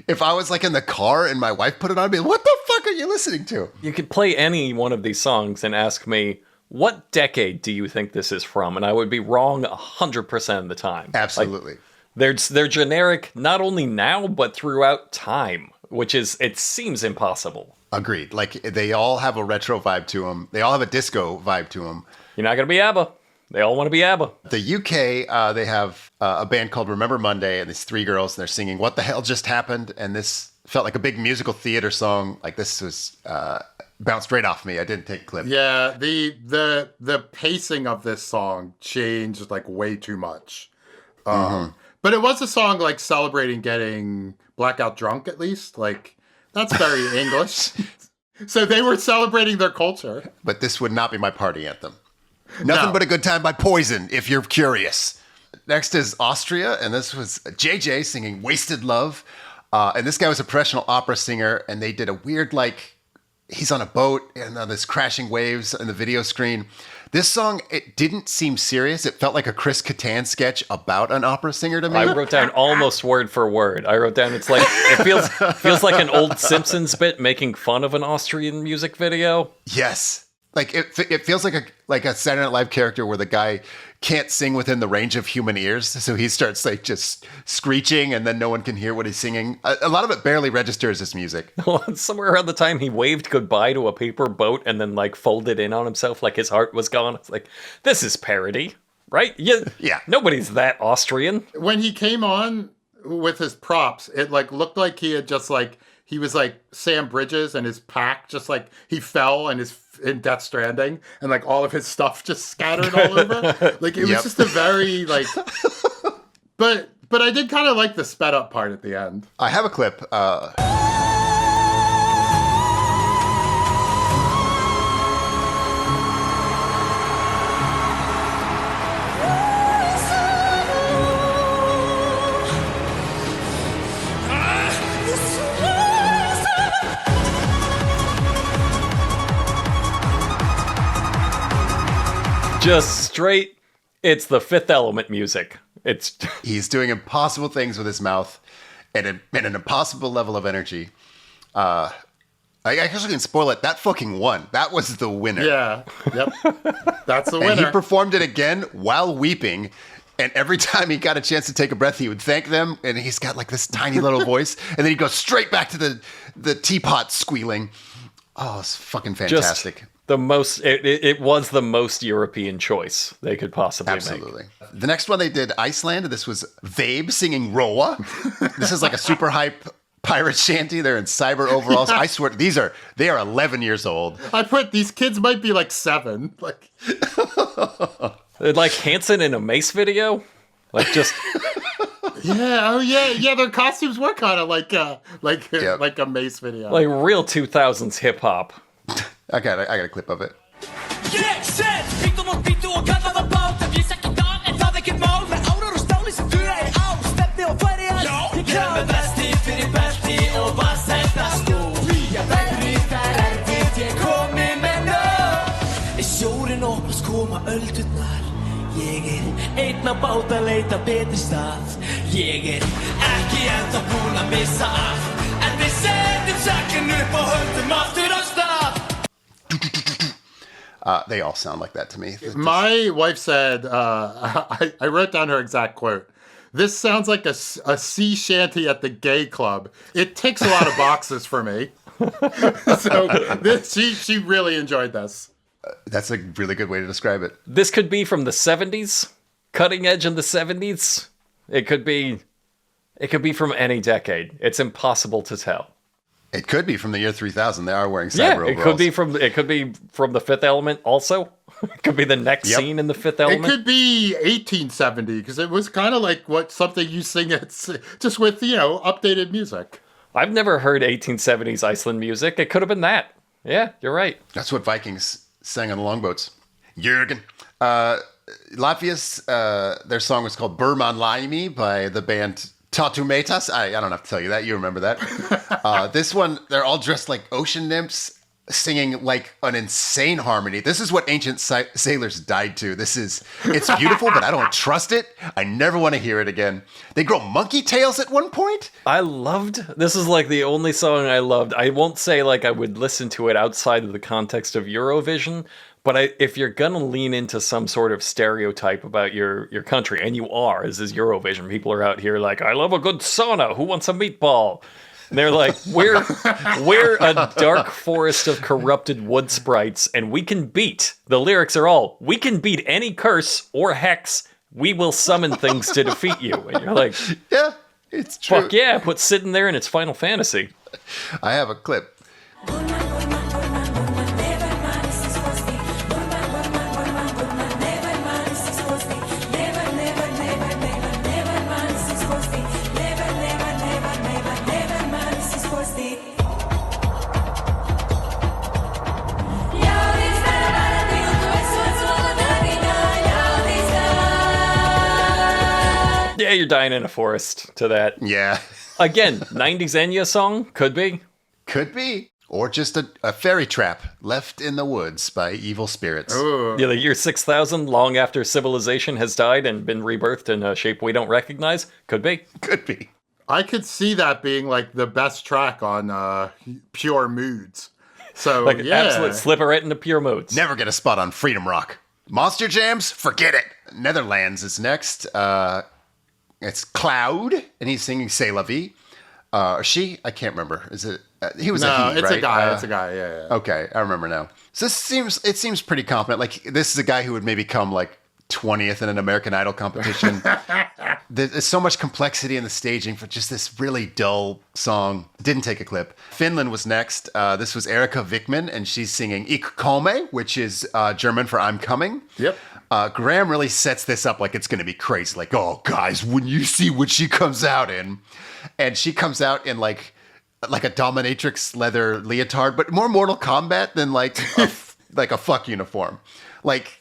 if I was like in the car and my wife put it on, I'd be like, "What the fuck are you listening to?" You could play any one of these songs and ask me, what decade do you think this is from? And I would be wrong 100% of the time. Absolutely. Like, they're generic not only now, but throughout time, which is, it seems impossible. Agreed. Like they all have a retro vibe to them. They all have a disco vibe to them. You're not going to be ABBA. They all want to be ABBA. The UK, they have a band called Remember Monday, and these three girls, and they're singing "What the Hell Just Happened," and this felt like a big musical theater song. Like this was bounced right off me. I didn't take a clip. Yeah, the pacing of this song changed like way too much. But it was a song like celebrating getting blackout drunk, at least. Like that's very English. So they were celebrating their culture. But this would not be my party anthem. Nothing But a Good Time by Poison, if you're curious. Next is Austria, and this was JJ singing Wasted Love. And this guy was a professional opera singer, and they did a weird, like, he's on a boat and on this crashing waves in the video screen. This song, it didn't seem serious. It felt like a Chris Kattan sketch about an opera singer to me. I wrote down almost word for word. I wrote down, it's like, it feels like an old Simpsons bit making fun of an Austrian music video. Yes. Like it feels like a Saturday Night Live character where the guy can't sing within the range of human ears, so he starts like just screeching, and then no one can hear what he's singing. A lot of it barely registers as music. Somewhere around the time he waved goodbye to a paper boat and then like folded in on himself like his heart was gone. It's like, this is parody, right? Yeah. Nobody's that Austrian. When he came on with his props, it like looked like he had just like he was like Sam Bridges and his pack just like he fell and is in Death Stranding and like all of his stuff just scattered all over. Like it was just a very like but I did kind of like the sped up part at the end. I have a clip. Just straight, it's the Fifth Element music. He's doing impossible things with his mouth and an impossible level of energy. I guess I can spoil it. That fucking won. That was the winner. Yeah. Yep. That's the winner. And he performed it again while weeping. And every time he got a chance to take a breath, he would thank them. And he's got like this tiny little voice. And then he'd go straight back to the teapot squealing. Oh, it's fucking fantastic. It was the most European choice they could possibly Absolutely. The next one they did Iceland. This was Vabe singing Roa. This is like a super hype pirate shanty. They're in cyber overalls. I swear, they are 11 years old. I put these kids might be like 7. Like Hanson in a Mace video, like just. Yeah, their costumes were kind of like a Mace video. Like real 2000s hip hop. I got a clip of it. Einn á bát að leita betri stað. Ég ekki ennþá búinn að missa allt, en við setjum sakin upp og höldum aftur af stað. They all sound like that to me. My wife said, I wrote down her exact quote. This sounds like a sea shanty at the gay club. It ticks a lot of boxes for me. So she really enjoyed this. That's a really good way to describe it. This could be from the 70s, cutting edge in the 70s. It could be from any decade. It's impossible to tell. It could be from the year 3000. They are wearing cyber It overalls. could be from The Fifth Element also. It could be the next scene in The Fifth Element. It could be 1870 because it was kind of like something you sing at, just with, updated music. I've never heard 1870s Iceland music. It could have been that. Yeah, you're right. That's what Vikings sang on the longboats. Jürgen. Latvia's, their song was called Burman Laimi by the band Tatu Metas. I don't have to tell you that. You remember that. This one, they're all dressed like ocean nymphs, singing like an insane harmony. This is what ancient sailors died to. It's beautiful, but I don't trust it. I never want to hear it again. They grow monkey tails at one point. This is like the only song I loved. I won't say like I would listen to it outside of the context of Eurovision, but if you're gonna lean into some sort of stereotype about your country, and you are, as is Eurovision, people are out here like, I love a good sauna. Who wants a meatball? And they're like, we're a dark forest of corrupted wood sprites, and we can beat. The lyrics are all, we can beat any curse or hex. We will summon things to defeat you. And you're like, Yeah, it's true. fuck yeah, put sitting there in its Final Fantasy. I have a clip. Yeah, you're dying in a forest to that. Yeah. Again, 90s Enya song? Could be. Could be. Or just a fairy trap left in the woods by evil spirits. Yeah, the year 6000, long after civilization has died and been rebirthed in a shape we don't recognize? Could be. Could be. I could see that being like the best track on Pure Moods. So, Like yeah. absolute slipper right into pure moods. Never get a spot on Freedom Rock. Monster Jams? Forget it. Netherlands is next. It's Cloud, and he's singing C'est la vie. Or she? I can't remember. Is it? He was a he, it's right? a guy. It's a guy. Yeah. Okay, I remember now. So it seems pretty competent. Like this is a guy who would maybe come like 20th in an American Idol competition. There's so much complexity in the staging for just this really dull song. Didn't take a clip. Finland was next. This was Erika Wickman, and she's singing Ich komme, which is German for I'm coming. Yep. Graham really sets this up like it's going to be crazy. Like, oh, guys, when you see what she comes out in. And she comes out in like a dominatrix leather leotard, but more Mortal Kombat than like a fuck uniform. Like,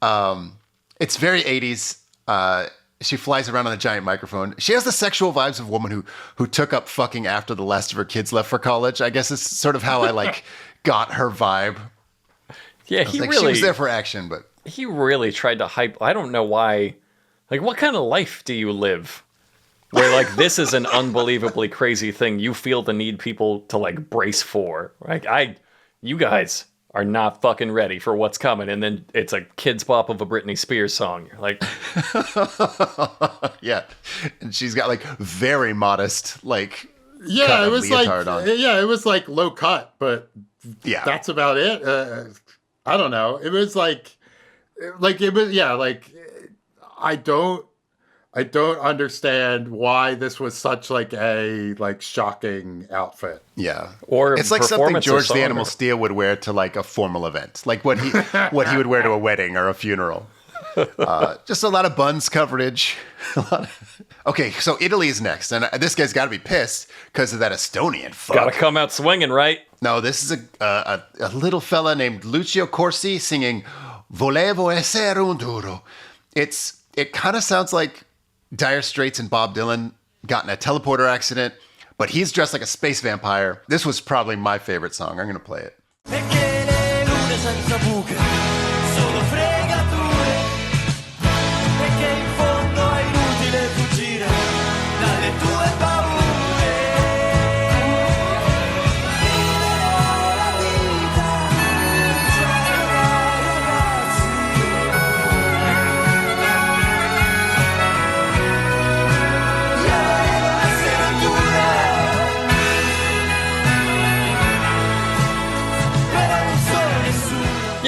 it's very 80s. She flies around on a giant microphone. She has the sexual vibes of a woman who took up fucking after the last of her kids left for college. I guess it's sort of how I like got her vibe. Yeah, She was there for action, but he really tried to hype. I don't know why. Like, what kind of life do you live where like this is an unbelievably crazy thing you feel the need people to like brace for? Like, you guys are not fucking ready for what's coming, and then it's a kids bop of a Britney Spears song. You're like, yeah, and she's got like very modest like Yeah, it was like on. it was like low cut, but Yeah, that's about it. I don't know. It was like I don't understand why this was such like a like shocking outfit. Yeah, Or it's like something performance or George the song Animal or- Steel would wear to like a formal event, like what he would wear to a wedding or a funeral. Just a lot of buns coverage. Okay, so Italy is next, and this guy's got to be pissed because of that Estonian fuck. gotta come out swinging, right? No, this is a little fella named Lucio Corsi singing "Volevo essere un duro." It kind of sounds like Dire Straits and Bob Dylan got in a teleporter accident, but he's dressed like a space vampire. This was probably my favorite song. I'm gonna play it. Perché le lune senza buche sono fregature. Perché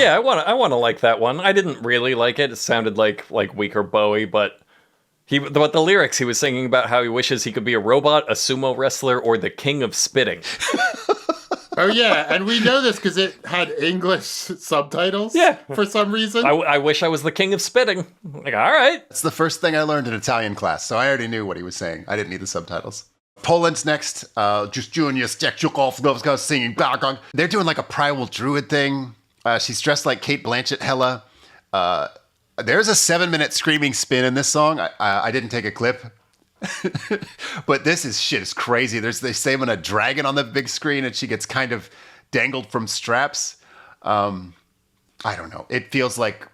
Yeah, I want to like that one. I didn't really like it. It sounded like weaker Bowie, but the lyrics he was singing about how he wishes he could be a robot, a sumo wrestler, or the king of spitting. Oh yeah, and we know this because it had English subtitles. Yeah. For some reason. I wish I was the king of spitting. Like, all right. It's the first thing I learned in Italian class, so I already knew what he was saying. I didn't need the subtitles. Poland's next. Just Junior Stekchukov singing. They're doing like a primal druid thing. She's dressed like Kate Blanchett hella. There's a 7-minute screaming spin in this song. I didn't take a clip. But this shit is crazy. They say I'm a dragon on the big screen and she gets kind of dangled from straps. I don't know. It feels like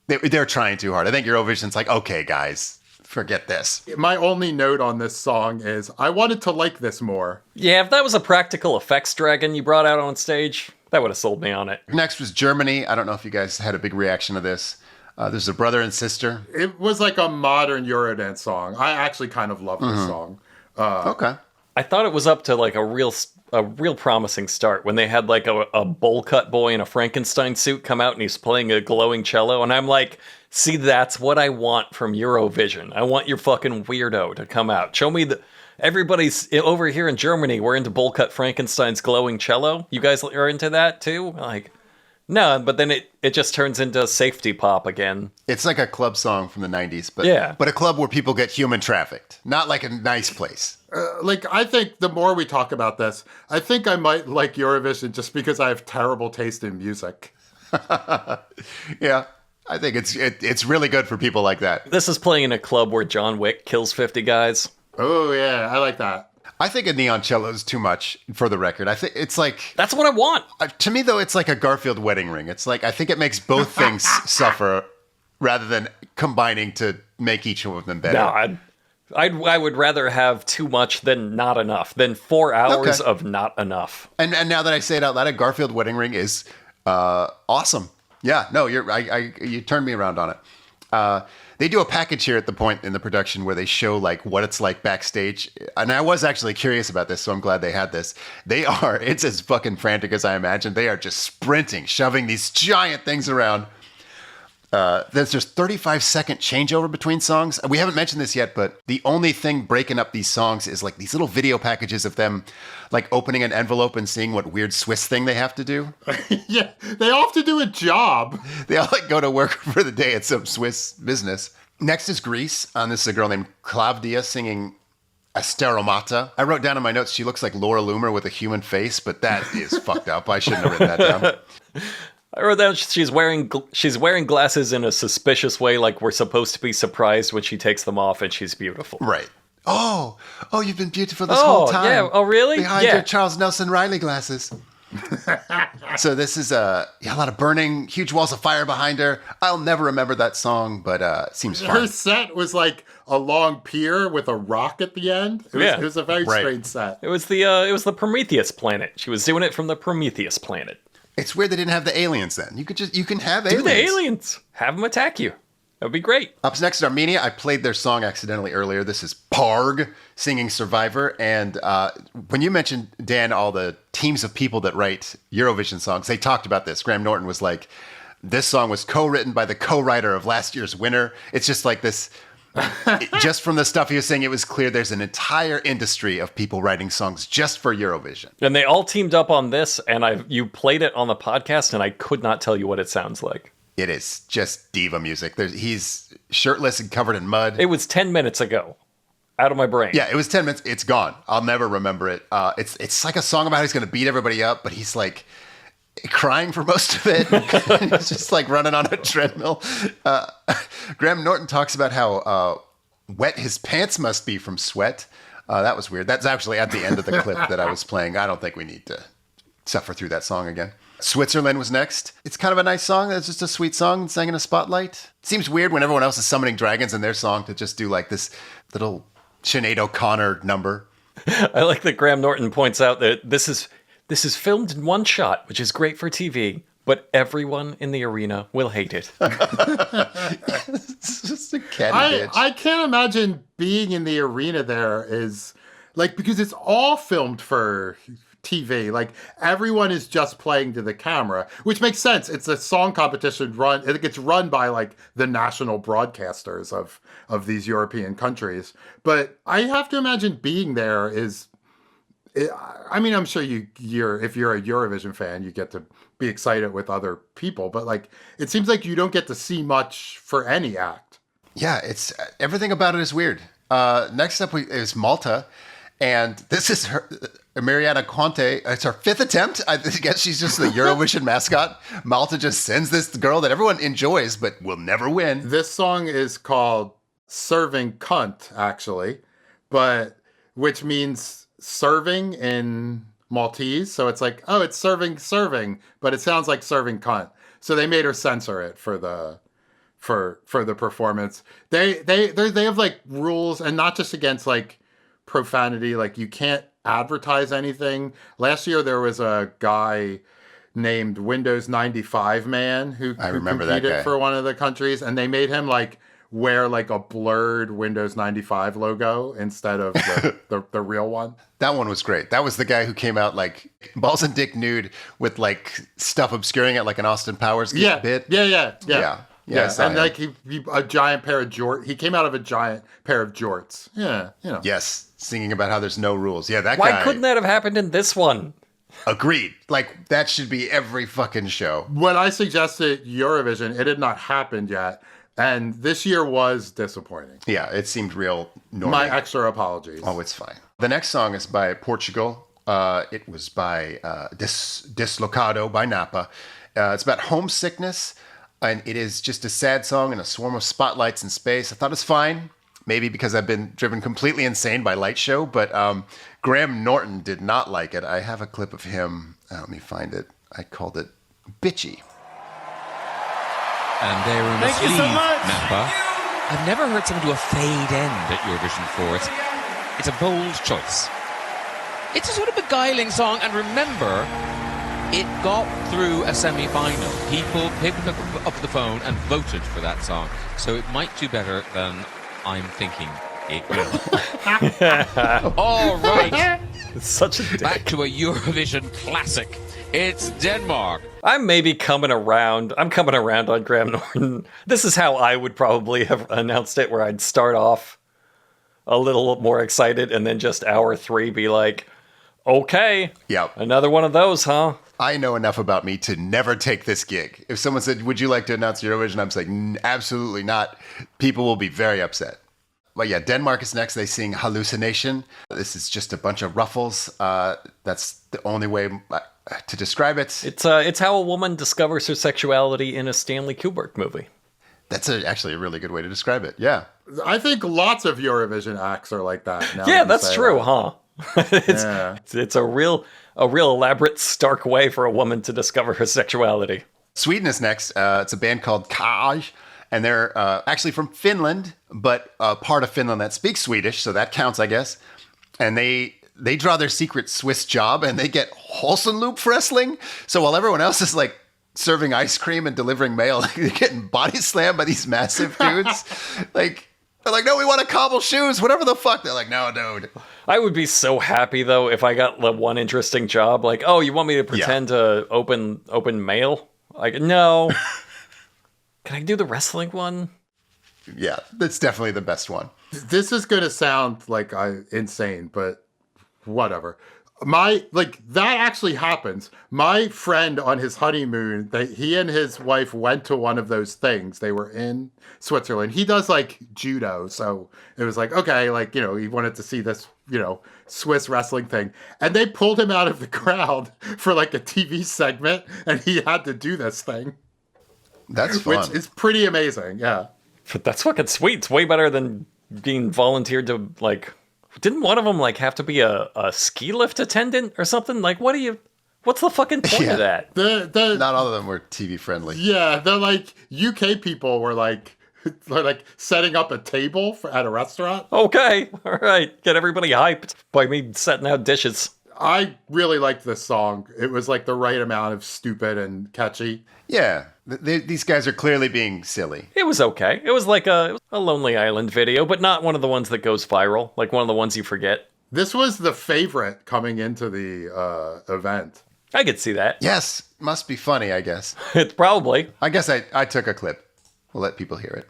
they're trying too hard. I think Eurovision's like, okay, guys, forget this. My only note on this song is I wanted to like this more. Yeah, if that was a practical effects dragon you brought out on stage, that would have sold me on it. Next was Germany. I don't know if you guys had a big reaction to this. There's a brother and sister. It was like a modern Eurodance song. I actually kind of love this song. Okay. I thought it was up to like a real promising start when they had like a bowl cut boy in a Frankenstein suit come out and he's playing a glowing cello, and I'm like, see, that's what I want from Eurovision. I want your fucking weirdo to come out. Show me everybody's over here in Germany. We're into bowl cut Frankenstein's glowing cello. You guys are into that too? Like, no, but then it just turns into safety pop again. It's like a club song from the 90s, but Yeah. but a club where people get human trafficked, not like a nice place. I think the more we talk about this, I think I might like Eurovision just because I have terrible taste in music. Yeah, I think it's really good for people like that. This is playing in a club where John Wick kills 50 guys. Oh, yeah, I like that. I think a neon cello is too much, for the record. I think it's like, That's what I want. to me though, it's like a Garfield wedding ring. It's like, I think it makes both things suffer rather than combining to make each of them better. No, I would rather have too much than not enough, than 4 hours Okay. of not enough. And now that I say it out loud, a Garfield wedding ring is awesome. Yeah, no, you turned me around on it. They do a package here at the point in the production where they show like what it's like backstage. And I was actually curious about this, so I'm glad they had this. It's as fucking frantic as I imagined. They are just sprinting, shoving these giant things around. There's just 35-second changeover between songs. We haven't mentioned this yet, but the only thing breaking up these songs is like these little video packages of them like opening an envelope and seeing what weird Swiss thing they have to do. Yeah, they all have to do a job. They all like go to work for the day at some Swiss business. Next is Greece. This is a girl named Claudia singing Asteromata. I wrote down in my notes, she looks like Laura Loomer with a human face, but that is fucked up. I shouldn't have written that down. I wrote down she's wearing glasses in a suspicious way, like we're supposed to be surprised when she takes them off, and she's beautiful. Right. Oh, you've been beautiful this whole time. Yeah. Oh, really? Behind Yeah. your Charles Nelson Riley glasses. So this is a lot of burning, huge walls of fire behind her. I'll never remember that song, but it seems Her fun. set was like a long pier with a rock at the end. It was a very Right. strange set. It was the Prometheus planet. She was doing it from the Prometheus planet. It's weird they didn't have the aliens then. You can have Do aliens. the aliens. Have them attack you. That would be great. Up next is Armenia. I played their song accidentally earlier. This is Parg singing Survivor. And when you mentioned, Dan, all the teams of people that write Eurovision songs, they talked about this. Graham Norton was like, this song was co-written by the co-writer of last year's winner. It's just like this. Just from the stuff he was saying, it was clear there's an entire industry of people writing songs just for Eurovision. And they all teamed up on this, and you played it on the podcast, and I could not tell you what it sounds like. It is just diva music. He's shirtless and covered in mud. It was 10 minutes ago. Out of my brain. Yeah, it was 10 minutes. It's gone. I'll never remember it. It's like a song about how he's going to beat everybody up, but he's like crying for most of it. He's just like running on a treadmill. Graham Norton talks about how wet his pants must be from sweat. That was weird. That's actually at the end of the clip that I was playing. I don't think we need to suffer through that song again. Switzerland was next. It's kind of a nice song. It's just a sweet song sang in a spotlight. It seems weird when everyone else is summoning dragons in their song to just do like this little Sinead O'Connor number. I like that Graham Norton points out that this is filmed in one shot, which is great for TV, but everyone in the arena will hate it. It's just a catty bitch. I can't imagine being in the arena there is like, because it's all filmed for TV. Like everyone is just playing to the camera, which makes sense. It's a song competition it gets run by like the national broadcasters of these European countries. But I have to imagine being there is, I mean, I'm sure if you're a Eurovision fan, you get to be excited with other people, but like it seems like you don't get to see much for any act. Yeah, it's everything about it is weird. Next up is Malta, and this is Mariana Conte. It's her 5th attempt. I guess she's just the Eurovision mascot. Malta just sends this girl that everyone enjoys but will never win. This song is called Serving Cunt, actually, but which means serving in Maltese. So it's like, oh, it's serving, but it sounds like serving cunt. So they made her censor it for the performance. They have like rules, and not just against like profanity. Like you can't advertise anything. Last year there was a guy named Windows 95 Man who remember that competed guy for one of the countries, and they made him like wear like a blurred Windows 95 logo instead of the real one. That one was great. That was the guy who came out like balls and dick nude with like stuff obscuring it, like an Austin Powers bit. Yeah. And him. like he a giant pair of jorts. He came out of a giant pair of jorts. Yeah, you know. Yes, singing about how there's no rules. Yeah, that guy. Why couldn't that have happened in this one? Agreed. Like that should be every fucking show. When I suggested Eurovision, it had not happened yet, and this year was disappointing. Yeah, it seemed real normal. My extra apologies. Oh, it's fine. The next song is by Portugal. It was by Deslocado by Napa. It's about homesickness. And it is just a sad song in a swarm of spotlights in space. I thought it was fine, maybe because I've been driven completely insane by Light Show, but Graham Norton did not like it. I have a clip of him. Let me find it. I called it bitchy. And there we must leave Napa. I've never heard someone do a fade end at Eurovision before. It's a bold choice. It's a sort of beguiling song, and remember, it got through a semi-final. People picked up the phone and voted for that song. So it might do better than I'm thinking it will. All right. It's such a dick. Back to a Eurovision classic. It's Denmark. I'm maybe coming around. I'm coming around on Graham Norton. This is how I would probably have announced it, where I'd start off a little more excited and then just hour 3 be like, okay, Yep. another one of those, huh? I know enough about me to never take this gig. If someone said, would you like to announce Eurovision? I'm saying, absolutely not. People will be very upset. But yeah, Denmark is next. They sing Hallucination. This is just a bunch of ruffles. That's the only way to describe it. It's how a woman discovers her sexuality in a Stanley Kubrick movie. That's actually a really good way to describe it. Yeah. I think lots of Eurovision acts are like that. Now Yeah, that you that's say true, that. huh? It's a real elaborate, stark way for a woman to discover her sexuality. Sweden is next. It's a band called Kaj, and they're actually from Finland, but part of Finland that speaks Swedish, so that counts, I guess. And they draw their secret Swiss job, and they get Holsenloop wrestling. So while everyone else is like serving ice cream and delivering mail, they're getting body slammed by these massive dudes. They're like, no, we want to cobble shoes, whatever the fuck. They're like, no, dude. I would be so happy, though, if I got the one interesting job. Like, oh, you want me to pretend to open mail? Like, no. Can I do the wrestling one? Yeah, that's definitely the best one. This is going to sound like insane, but whatever. That actually happens. My friend on his honeymoon, he and his wife went to one of those things. They were in Switzerland. He does like judo. So it was like, okay, like, he wanted to see this, Swiss wrestling thing. And they pulled him out of the crowd for like a TV segment, and he had to do this thing. That's fun. Which is pretty amazing. Yeah. But that's fucking sweet. It's way better than being volunteered to, like... Didn't one of them, like, have to be a ski lift attendant or something? Like, what's the fucking point of that? Not all of them were TV friendly. Yeah, the, like, UK people were, like setting up a table at a restaurant. Okay, all right. Get everybody hyped by me setting out dishes. I really liked this song. It was, like, the right amount of stupid and catchy. Yeah, these guys are clearly being silly. It was okay. It was like a Lonely Island video, but not one of the ones that goes viral. Like one of the ones you forget. This was the favorite coming into the event. I could see that. Yes, must be funny, I guess. It's probably. I guess I took a clip. We'll let people hear it.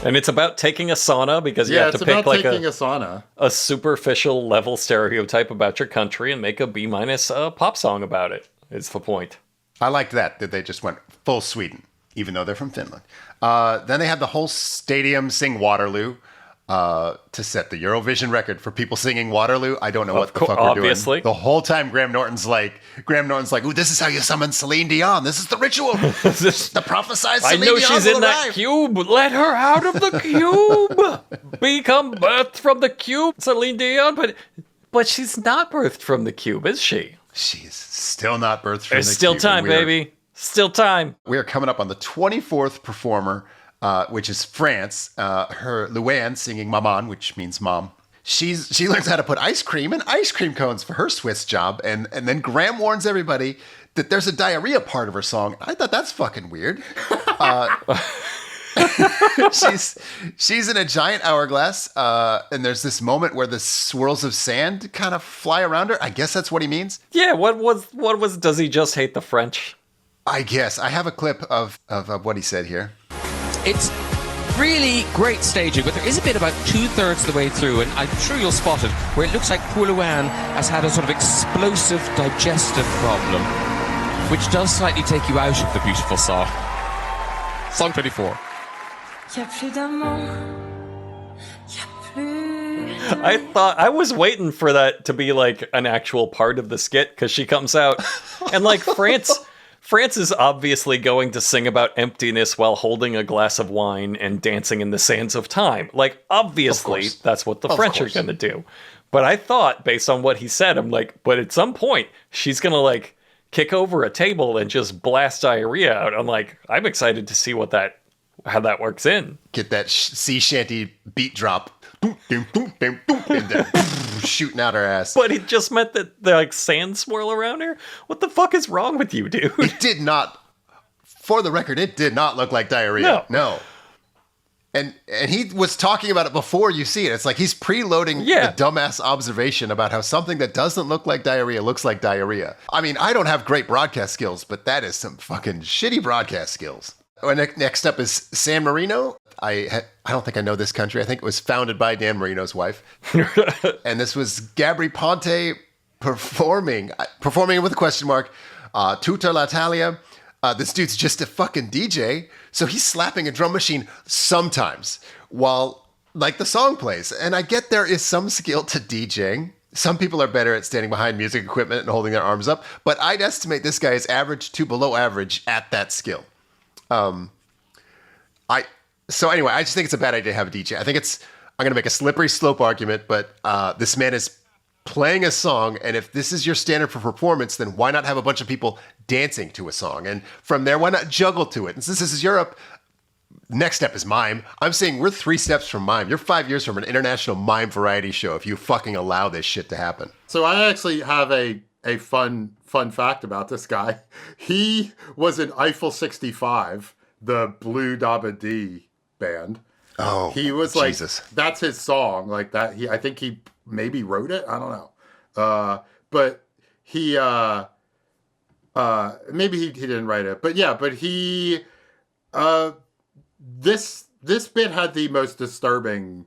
And it's about taking a sauna because you have to it's pick about like taking a sauna. a superficial level stereotype about your country and make a B- pop song about it. Is the point. I liked that they just went full Sweden, even though they're from Finland. Then they had the whole stadium sing Waterloo to set the Eurovision record for people singing Waterloo. I don't know what the fuck we're obviously. doing. The whole time Graham Norton's like, ooh, this is how you summon Celine Dion. This is the ritual. The prophesized I Celine know Dion she's will in that arrive. cube. Let her out of the cube. Become birthed from the cube, Celine Dion. But she's not birthed from the cube, is she? She's still not birthed from There's the still cube, time, and baby. Still time. We are coming up on the 24th performer, which is France. Her Luann singing Maman, which means mom. She learns how to put ice cream in ice cream cones for her Swiss job, and then Graham warns everybody that there's a diarrhea part of her song. I thought that's fucking weird. She's in a giant hourglass, and there's this moment where the swirls of sand kind of fly around her. I guess that's what he means. Yeah, what was does he just hate the French? I guess. I have a clip of what he said here. It's really great staging, but there is a bit about 2/3 of the way through, and I'm sure you'll spot it, where it looks like poor Luann has had a sort of explosive digestive problem, which does slightly take you out of the beautiful song. Song 24. Y a plus d'amour, y a plus. I was waiting for that to be like an actual part of the skit because she comes out and like France is obviously going to sing about emptiness while holding a glass of wine and dancing in the sands of time. Like, obviously, that's what the French are going to do. But I thought, based on what he said, I'm like, but at some point, she's going to, like, kick over a table and just blast diarrhea out. I'm like, I'm excited to see how that works in. Get that sea shanty beat drop. And then shooting out her ass. But it just meant that the like sand swirl around her. What the fuck is wrong with you, dude? It did not, for the record, it did not look like diarrhea. No. And he was talking about it before you see it. It's like he's preloading the dumbass observation about how something that doesn't look like diarrhea looks like diarrhea. I mean, I don't have great broadcast skills, but that is some fucking shitty broadcast skills. Next up is San Marino. I don't think I know this country. I think it was founded by Dan Marino's wife. And this was Gabri Ponte performing with a question mark. Tutta l'Italia. This dude's just a fucking DJ. So he's slapping a drum machine sometimes while like the song plays. And I get there is some skill to DJing. Some people are better at standing behind music equipment and holding their arms up. But I'd estimate this guy is average to below average at that skill. So anyway, I just think it's a bad idea to have a DJ. I'm going to make a slippery slope argument, but this man is playing a song, and if this is your standard for performance, then why not have a bunch of people dancing to a song? And from there, why not juggle to it? And since this is Europe, next step is mime. I'm saying we're 3 steps from mime. You're 5 years from an international mime variety show if you fucking allow this shit to happen. So I actually have a fun fact about this guy. He was in Eiffel 65, the Blue Dabba Dee band. Oh, he was Jesus. Like, that's his song. Like that. I think he maybe wrote it. I don't know. But he, maybe he didn't write it. But yeah, but he, this bit had the most disturbing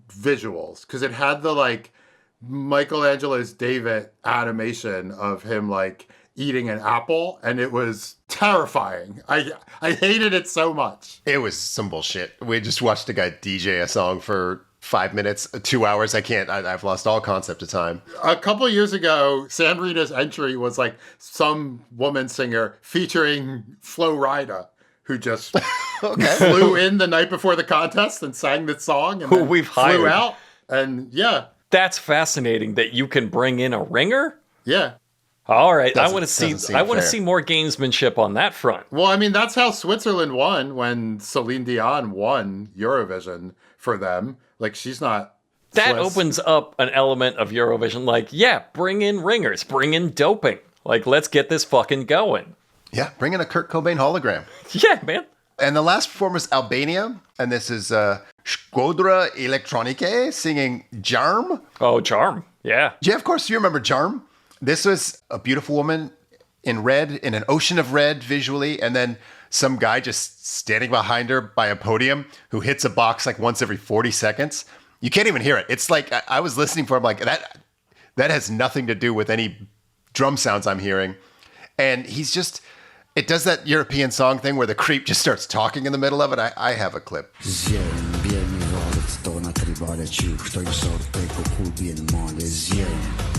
visuals because it had the like Michelangelo's David animation of him like eating an apple, and it was terrifying. I hated it so much. It was some bullshit. We just watched a guy DJ a song for 5 minutes, 2 hours. I've lost all concept of time. A couple of years ago, San Rita's entry was like some woman singer featuring Flo Rida, who just flew in the night before the contest and sang the song and Who then we've flew hired. out. And yeah. That's fascinating that you can bring in a ringer. Yeah. All right, I Doesn't- want to see. doesn't seem I want to fair. see more gamesmanship on that front. Well, I mean, that's how Switzerland won when Celine Dion won Eurovision for them. Like, she's not. That Swiss. opens up an element of Eurovision. Like, yeah, bring in ringers, bring in doping. Like, let's get this fucking going. Yeah, bring in a Kurt Cobain hologram. Yeah, man. And the last performer is Albania, and this is Shkodra Elektronike singing Jarm. Oh, charm. Yeah. Yeah, of course, you remember Jarm. This was a beautiful woman in red, in an ocean of red visually, and then some guy just standing behind her by a podium who hits a box like once every 40 seconds. You can't even hear it. It's like, I was listening for him like, that has nothing to do with any drum sounds I'm hearing. And he's just, it does that European song thing where the creep just starts talking in the middle of it. I have a clip. Zjelm, bielni valet, to na tribale qiu, kto I sorte ku hubjen male zjelm.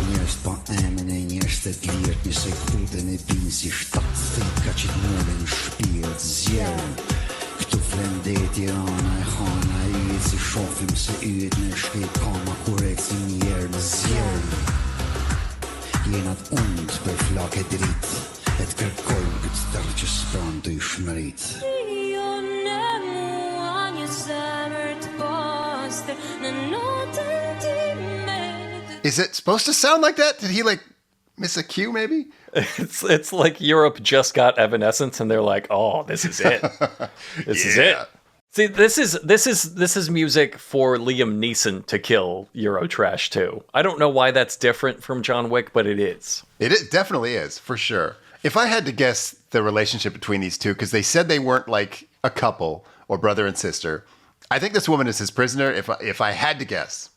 Njerëz pa emën e njerëz të lirët, një sekundën e binë si shtatë thika që t'mullen shpirt zjelm. Këtu flendet Tirana e hana i si shofim se yjet në shkep kama kurek si njerë në zjelm. Jenat und për flak e dritë, e t'kërkojnë këtë tërë që s'pran të i shmërit. Is it supposed to sound like that? Did he like miss a cue maybe? It's like Europe just got Evanescence, and they're like, "Oh, this is it. This is it." See, this is music for Liam Neeson to kill Eurotrash too. I don't know why that's different from John Wick, but it is. It definitely is, for sure. If I had to guess the relationship between these two, because they said they weren't like a couple or brother and sister, I think this woman is his prisoner. If I had to guess,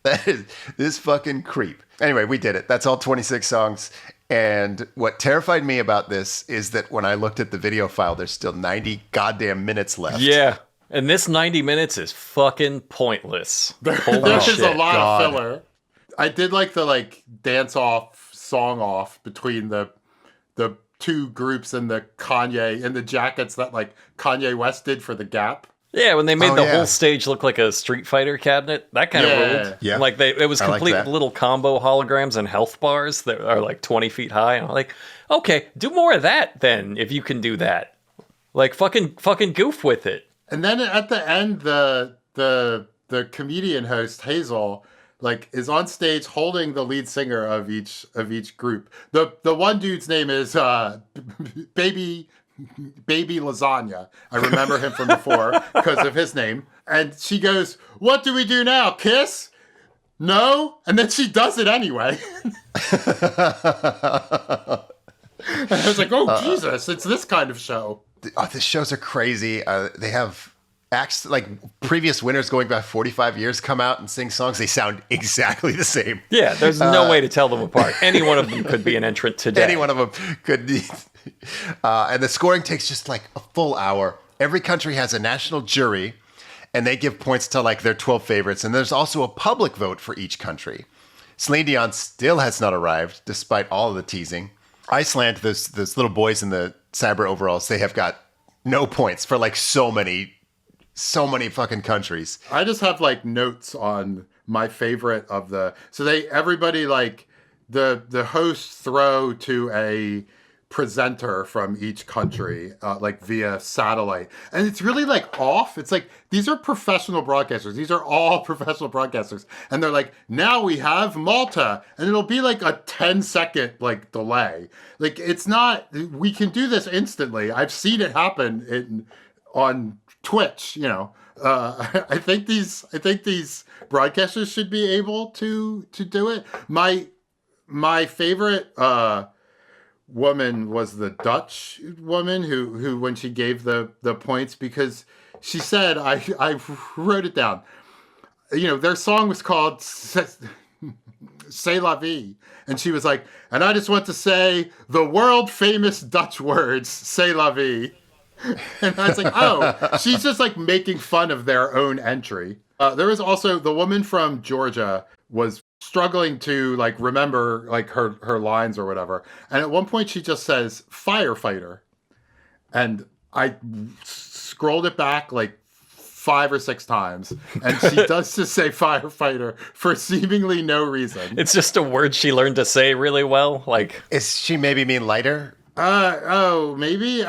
that is this fucking creep. Anyway, we did it. That's all 26 songs. And what terrified me about this is that when I looked at the video file, there's still 90 goddamn minutes left. Yeah, and this 90 minutes is fucking pointless. Holy There's shit. a lot God. of filler. I did like the dance off, song off between the two groups and the Kanye in the jackets that like Kanye West did for the Gap. Yeah, when they made Oh, the yeah. whole stage look like a Street Fighter cabinet, that kind of Yeah. ruled. Yeah. Like it was I like complete that. with little combo holograms and health bars that are like 20 feet high. And I'm like, okay, do more of that then, if you can do that. Like fucking goof with it. And then at the end, the comedian host Hazel is on stage holding the lead singer of each group. The one dude's name is Baby Lasagna. I remember him from before because of his name. And she goes, "What do we do now? Kiss? No?" And then she does it anyway. And I was like, "Oh Jesus, it's this kind of show." Oh, the shows are crazy. They have acts like previous winners going back 45 years come out and sing songs. They sound exactly the same. Yeah, there's no way to tell them apart. Any one of them could be an entrant today. Any one of them could be. And the scoring takes just like a full hour. Every country has a national jury, and they give points to like their 12 favorites. And there's also a public vote for each country. Celine Dion still has not arrived, despite all of the teasing. Iceland, those little boys in the cyber overalls, they have got no points for like so many fucking countries. I just have notes on my favorite of everybody the hosts throw to a presenter from each country via satellite, and it's really off. It's these are professional broadcasters. These are all professional broadcasters, and they're now we have Malta, and it'll be a 10-second delay. It's not, we can do this instantly. I've seen it happen on Twitch. I think these broadcasters should be able to do it. My favorite woman was the Dutch woman who when she gave the points, because she said, I wrote it down. Their song was called C'est la vie. And she was like, and I just want to say the world famous Dutch words, C'est la vie. And I was like, oh, she's just making fun of their own entry. There was also the woman from Georgia was struggling to remember her lines or whatever. And at one point she just says firefighter. And I scrolled it back 5 or 6 times, and she does just say firefighter for seemingly no reason. It's just a word she learned to say really well. Like, Is she maybe mean lighter? Maybe.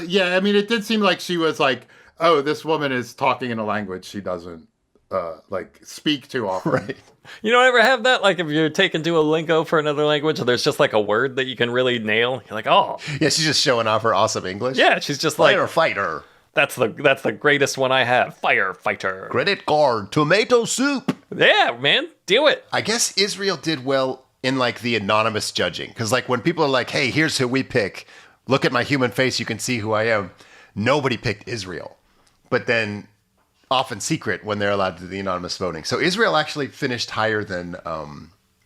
Yeah, I mean, it did seem like she was like, oh, this woman is talking in a language she doesn't like speak too often. Right. you don't ever have that? Like, if you're taking Duolingo for another language, and there's just like a word that you can really nail. You're like, oh, Yeah, she's just showing off her awesome English. yeah. She's just like, Firefighter. that's the greatest one I have. Firefighter. Credit card. Tomato soup. Yeah, man, do it. I guess Israel did well in like the anonymous judging. Because like when people are like, hey, here's who we pick. Look at my human face. You can see who I am. Nobody picked Israel. But then often secret when they're allowed to do the anonymous voting. So Israel actually finished higher than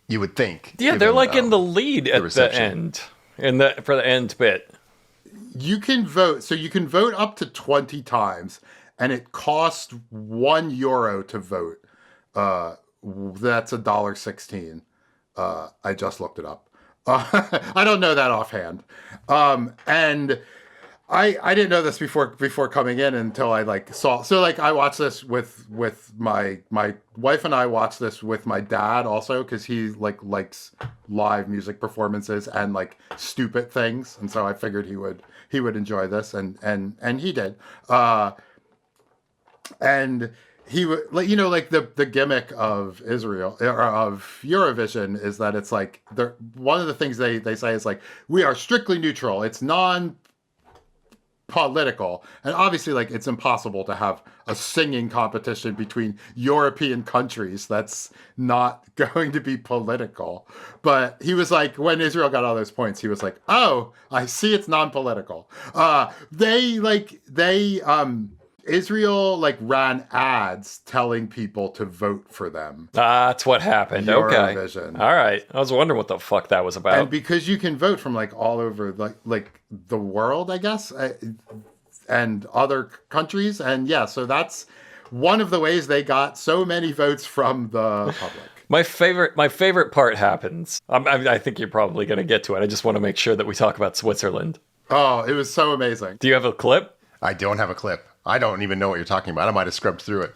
you would think. Yeah, given, they're like in the lead at the reception. end. For the end bit. You can vote. So you can vote up to 20 times, and it costs €1 to vote. That's $1.16. I just looked it up. I don't know that offhand. And I didn't know this before coming in until I like saw. So like I watched this with my wife, and I watched this with my dad also, because he like likes live music performances and like stupid things, and so I figured he would enjoy this, and he did. And he would, like, you know, like the gimmick of Israel or of Eurovision is that it's like one of the things they say is like, we are strictly neutral. It's non-political, and obviously like it's impossible to have a singing competition between European countries that's not going to be political. But he was like, when Israel got all those points, he was like, oh, I see, it's non-political. Israel like ran ads telling people to vote for them. That's what happened. Eurovision. Okay. All right. I was wondering what the fuck that was about. And because you can vote from like all over like the world, I guess, and other countries, and yeah, so that's one of the ways they got so many votes from the public. My favorite part happens. I think you're probably going to get to it. I just want to make sure that we talk about Switzerland. Oh, it was so amazing. Do you have a clip? I don't have a clip. I don't even know what you're talking about. I might have scrubbed through it.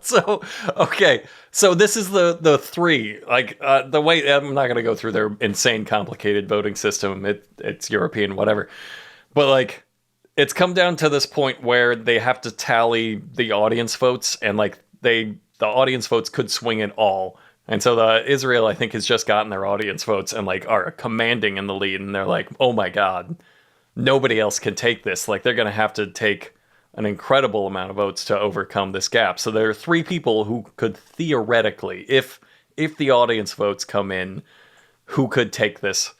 So, okay. So this is the three. Like, the way, I'm not going to go through their insane complicated voting system. It's European, whatever. But like, it's come down to this point where they have to tally the audience votes, and like the audience votes could swing it all. And so Israel, I think, has just gotten their audience votes and like are commanding in the lead. And they're like, oh my God, nobody else can take this. Like, they're going to have to take an incredible amount of votes to overcome this gap. So there are 3 people who could theoretically, if the audience votes come in, who could take this.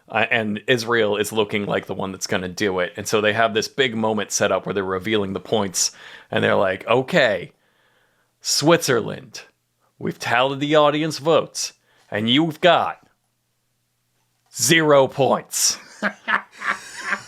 And Israel is looking like the one that's going to do it. And so they have this big moment set up where they're revealing the points. And they're like, okay, Switzerland, we've tallied the audience votes, and you've got 0 points.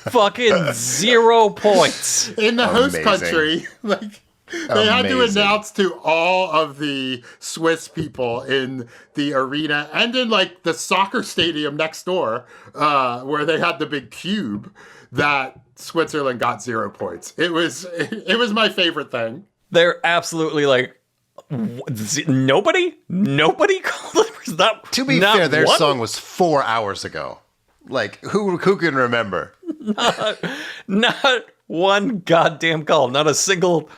Fucking 0 points. In the host Amazing. country, like, they had to announce to all of the Swiss people in the arena and in like the soccer stadium next door, where they had the big cube, that Switzerland got 0 points. It was my favorite thing. They're absolutely like, nobody called it. Not, To be not fair, their one? song was 4 hours ago. Like, who can remember? Not one goddamn call. Not a single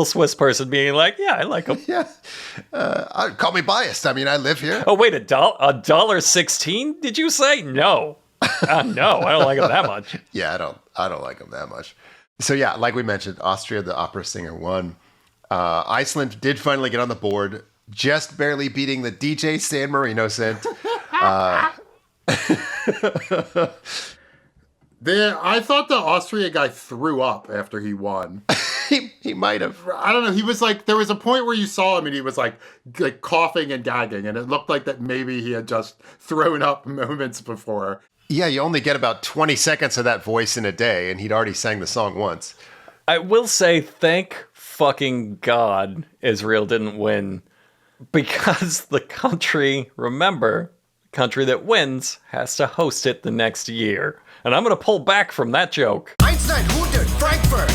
Swiss person being like, yeah, I like them. Yeah. Call me biased. I mean, I live here. Oh wait, $1.16? Did you say? No, no, I don't like them that much. Yeah, I don't like them that much. So yeah, like we mentioned, Austria, the opera singer, won. Iceland did finally get on the board, just barely beating the DJ San Marino sent. I thought the Austria guy threw up after he won. he might have. I don't know. He was like, there was a point where you saw him and he was like coughing and gagging, and it looked like that maybe he had just thrown up moments before. Yeah, you only get about 20 seconds of that voice in a day, and he'd already sang the song once. I will say, thank fucking God Israel didn't win, because the country, remember, the country that wins has to host it the next year. And I'm going to pull back from that joke. Einstein, Frankfurt.